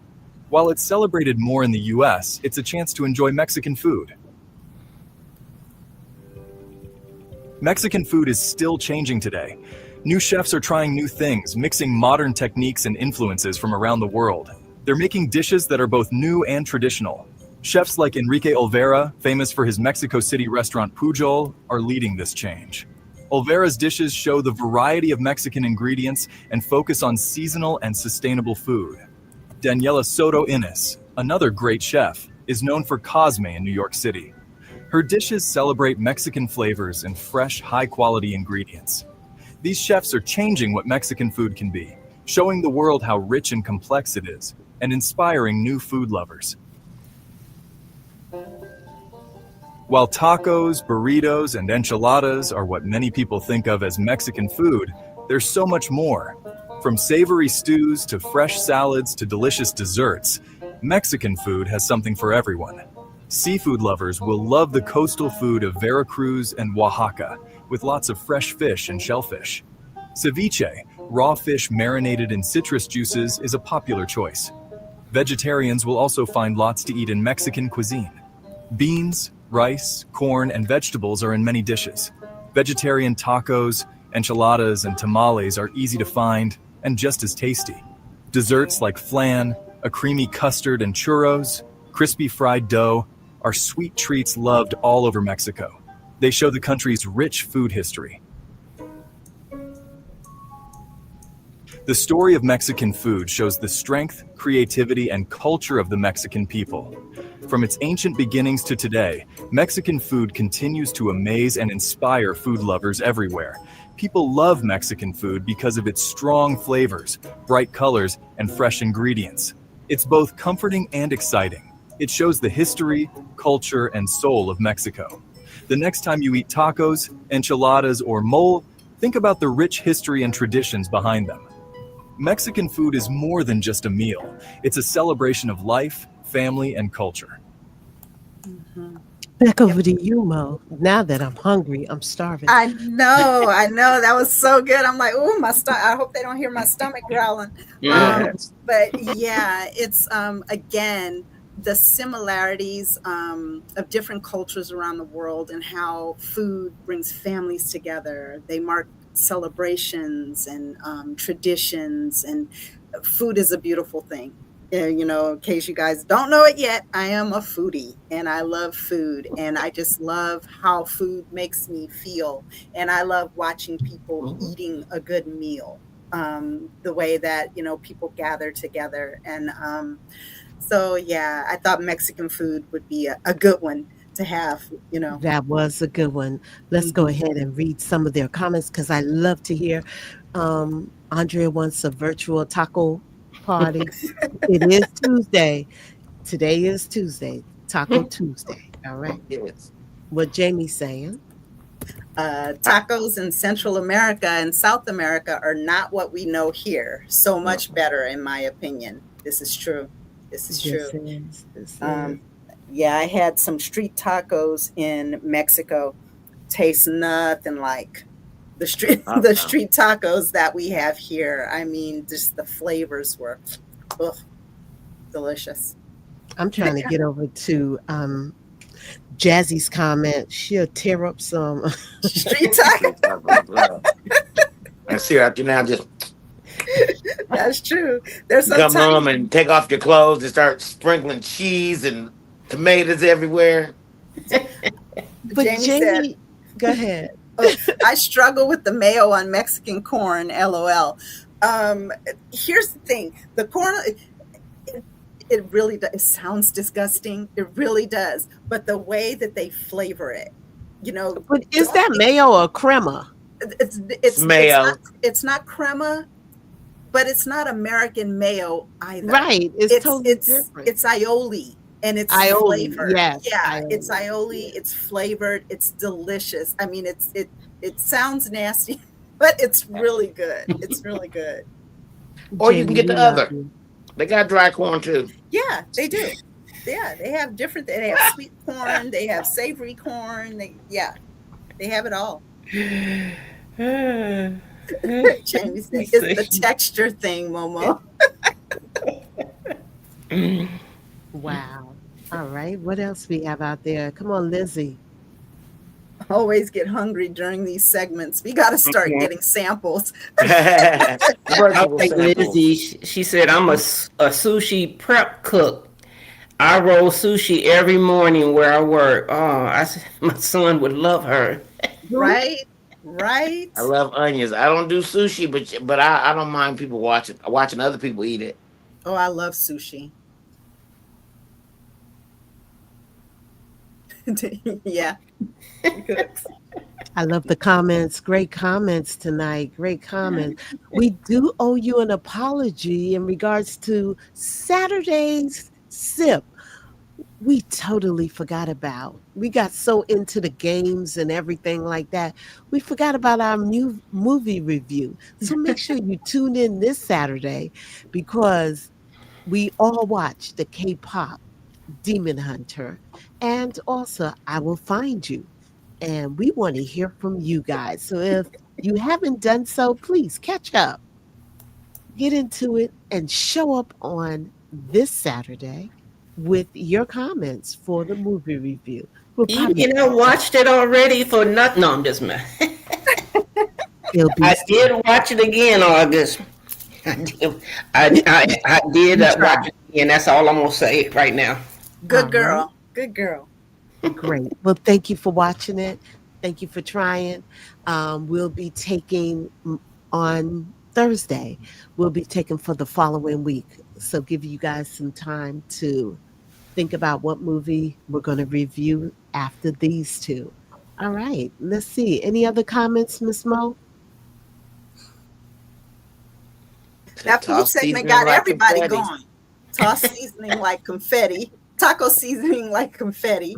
While it's celebrated more in the US, it's a chance to enjoy Mexican food. Mexican food is still changing today. New chefs are trying new things, mixing modern techniques and influences from around the world. They're making dishes that are both new and traditional. Chefs like Enrique Olvera, famous for his Mexico City restaurant Pujol, are leading this change. Olvera's dishes show the variety of Mexican ingredients and focus on seasonal and sustainable food. Daniela Soto Innes, another great chef, is known for Cosme in New York City. Her dishes celebrate Mexican flavors and fresh, high-quality ingredients. These chefs are changing what Mexican food can be, showing the world how rich and complex it is, and inspiring new food lovers. While tacos, burritos, and enchiladas are what many people think of as Mexican food, there's so much more. From savory stews to fresh salads to delicious desserts, Mexican food has something for everyone. Seafood lovers will love the coastal food of Veracruz and Oaxaca, with lots of fresh fish and shellfish. Ceviche, raw fish marinated in citrus juices, is a popular choice. Vegetarians will also find lots to eat in Mexican cuisine. Beans, rice, corn, and vegetables are in many dishes. Vegetarian tacos, enchiladas, and tamales are easy to find and just as tasty. Desserts like flan, a creamy custard, and churros, crispy fried dough, are sweet treats loved all over Mexico. They show the country's rich food history. The story of Mexican food shows the strength, creativity, and culture of the Mexican people. From its ancient beginnings to today, Mexican food continues to amaze and inspire food lovers everywhere. People love Mexican food because of its strong flavors, bright colors, and fresh ingredients. It's both comforting and exciting. It shows the history, culture, and soul of Mexico. The next time you eat tacos, enchiladas, or mole, think about the rich history and traditions behind them. Mexican food is more than just a meal. It's a celebration of life, family, and culture. Back over to you, Mo. Now that I'm hungry, I'm starving. I know. That was so good. I'm like, ooh, my stomach. I hope they don't hear my stomach growling. But yeah, it's again the similarities of different cultures around the world and how food brings families together. They mark celebrations and traditions, and food is a beautiful thing. You know, in case you guys don't know it yet, I am a foodie and I love food, and I just love how food makes me feel, and I love watching people eating a good meal, the way that, you know, people gather together. And so yeah, I thought Mexican food would be a good one to have, you know. That was a good one. Let's go ahead and read some of their comments because I love to hear. Andrea wants a virtual taco party. It is Tuesday. Today is Tuesday. Taco Tuesday. All right. Yes. What Jamie's saying. Tacos in Central America and South America are not what we know here. So much better, in my opinion. This is true. This is true. This is. Yeah, I had some street tacos in Mexico. Tastes nothing like the street tacos that we have here. I mean, just the flavors were delicious. I'm trying to get over to Jazzy's comment. She'll tear up some street tacos. I see her after now just. That's true. There's come home and take off your clothes and start sprinkling cheese and tomatoes everywhere. But Jamie, go ahead. I struggle with the mayo on Mexican corn, LOL. Here's the thing. The corn, it really does. It sounds disgusting. It really does. But the way that they flavor it, you know. But is that mayo or crema? It's mayo. It's not crema, but it's not American mayo either. Right. It's totally different. It's aioli. And it's aioli, flavored. yes. Yeah, aioli. It's aioli. It's flavored. It's delicious. I mean, it sounds nasty, but it's really good. It's really good. Or you can get the other. They got dry corn too. Yeah, they do. Yeah, they have different. They have sweet corn. They have savory corn. They have it all. Jamie said, it's the texture thing, Momo. Wow. All right. What else we have out there? Come on, Lizzie. always get hungry during these segments. We got to start getting samples. I Virtual like Lizzie. samples. She said, I'm a sushi prep cook. I roll sushi every morning where I work. Oh, my son would love her. Right? Right? I love onions. I don't do sushi, but I don't mind people watching other people eat it. Oh, I love sushi. Yeah. Cooks. I love the comments. Great comments tonight. Great comments. We do owe you an apology in regards to Saturday's sip. We totally forgot about. We got so into the games and everything like that. We forgot about our new movie review. So make sure you tune in this Saturday because we all watch the K-pop Demon Hunter and also I Will Find You. And we want to hear from you guys. So if you haven't done so, please catch up, get into it, and show up on this Saturday with your comments for the movie review. We'll probably Even I watched it already for nothing. No, I'm just mad. it'll be I did watch it again, August. I did, I did you try. watch it again. That's all I'm going to say right now. Good All right. girl. Good girl. Great. Well, thank you for watching it. Thank you for trying. We'll be taking on Thursday. We'll be taking for the following week. So give you guys some time to think about what movie we're going to review after these two. All right. Let's see. Any other comments, Miss Mo? That food Toss segment seasoning got like everybody confetti. going. Toss seasoning like confetti. Taco seasoning like confetti.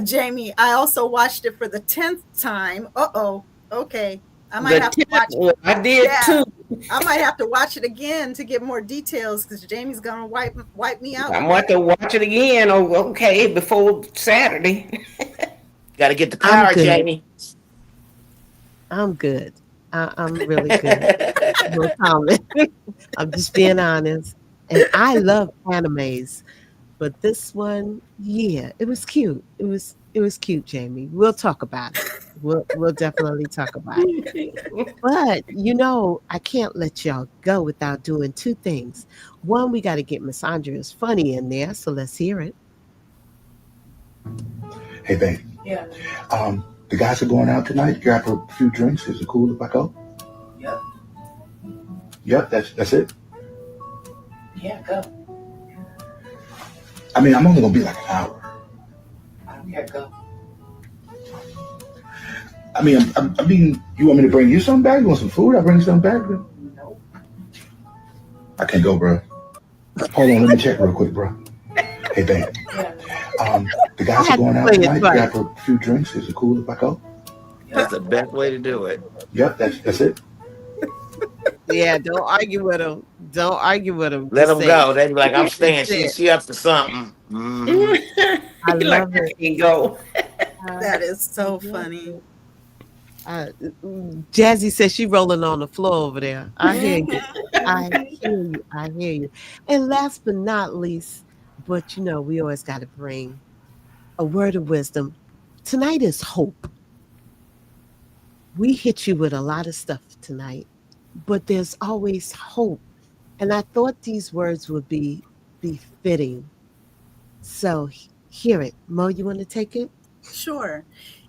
Jamie, I also watched it for the 10th time. Uh-oh. Okay. I might The have to tip, watch. well, I did Yeah. too. I might have to watch it again to get more details because Jamie's gonna wipe me out. I'm going to watch it again. Oh, okay, before Saturday. Got to get the I'm power, good. Jamie. I'm good. I'm really good. No comment. I'm just being honest. And I love animes, but this one, yeah, it was cute. It was cute, Jamie. We'll talk about it. We'll definitely talk about it. But I can't let y'all go without doing two things. One, we got to get Miss Andrea's funny in there, so let's hear it. Hey, babe. Yeah. The guys are going out tonight. Grab a few drinks. Is it cool if I go? Yep. Yep, that's it. Yeah, go. I mean, I'm only gonna be like an hour. I don't care, go. I mean, you want me to bring you something back? You want some food? I'll bring you something back. Nope. I can't go, bro. Hold on, let me check real quick, bro. Hey, babe. Yeah. The I guys are had to going out play it tonight. right. Grab a few drinks. Is it cool if I go? That's the best way to do it. Yep, that's it. Yeah, don't argue with him. Don't argue with him. Let Just them say go. They be like, I'm it's staying. She it. she up to something. Hmm. I Like, love I it. can't go. That is so Love funny. it. Uh, Jazzy says she rolling on the floor over there. I hear you. I hear you. I hear you. And last but not least, but we always got to bring a word of wisdom. Tonight is hope. We hit you with a lot of stuff tonight, but there's always hope. And I thought these words would be fitting. So hear it. Mo, you want to take it? Sure.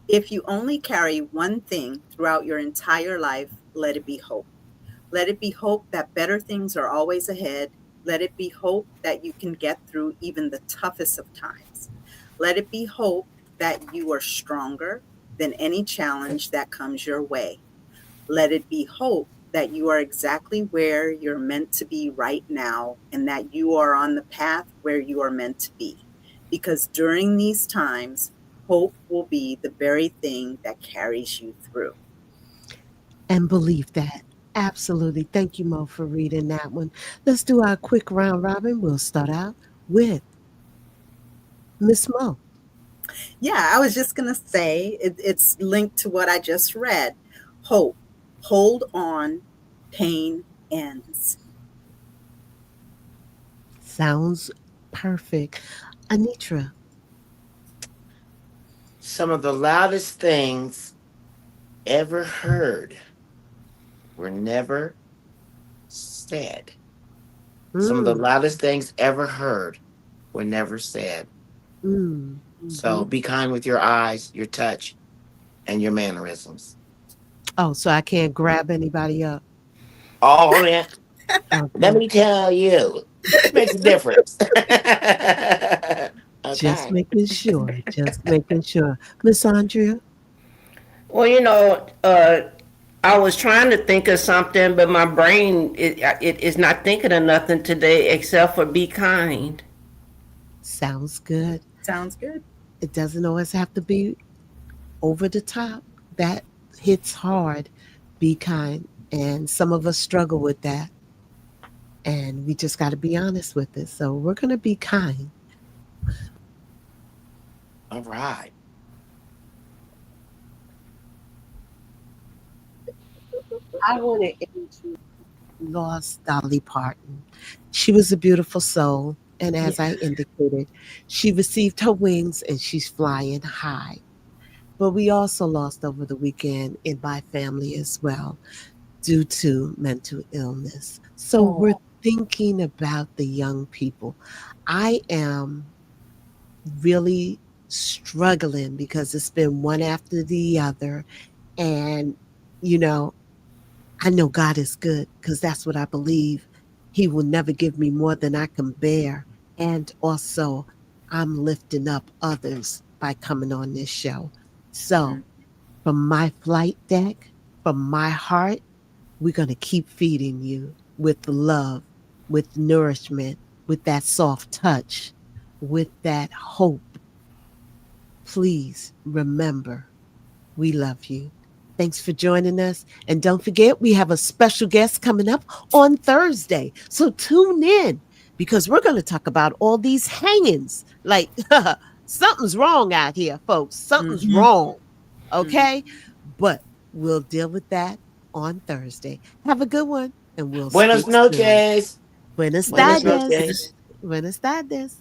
If you only carry one thing throughout your entire life, let it be hope. Let it be hope that better things are always ahead. Let it be hope that you can get through even the toughest of times. Let it be hope that you are stronger than any challenge that comes your way. Let it be hope that you are exactly where you're meant to be right now and that you are on the path where you are meant to be. Because during these times, hope will be the very thing that carries you through. And believe that. Absolutely. Thank you, Mo, for reading that one. Let's do our quick round robin. We'll start out with Miss Mo. Yeah, I was just going to say it's linked to what I just read. Hope, hold on, pain ends. Sounds perfect. Anitra. Some of the loudest things ever heard were never said. Some of the Mm, loudest things ever heard were never said. So mm-hmm. be kind with your eyes, your touch, and your mannerisms. Oh, so I can't grab anybody up. All that, let Okay. me tell you, makes a difference. Just Okay. making sure. Just making sure. Miss Andrea? Well, I was trying to think of something, but my brain it is not thinking of nothing today except for be kind. Sounds good. Sounds good. It doesn't always have to be over the top. That hits hard. Be kind. And some of us struggle with that. And we just got to be honest with it. So we're going to be kind. All right. I want to introduce lost Dolly Parton. She was a beautiful soul. And Yeah. as I indicated, she received her wings and she's flying high. But we also lost over the weekend in my family as well due to mental illness. So we're Oh. thinking about the young people. I am really struggling because it's been one after the other. And, you know, I know God is good because that's what I believe. He will never give me more than I can bear. And also, I'm lifting up others by coming on this show. So, Mm. from my flight deck, from my heart, we're going to keep feeding you with love, with nourishment, with that soft touch, with that hope. Please remember, we love you. Thanks for joining us. And don't forget, we have a special guest coming up on Thursday. So tune in because we're going to talk about all these hangings. Like, something's wrong out here, folks. Something's Mm-hmm. wrong. Mm-hmm. Okay. But we'll deal with that on Thursday. Have a good one, and we'll Buenos speak soon. noches. Buenas Buenas tardes. noches. Buenas tardes.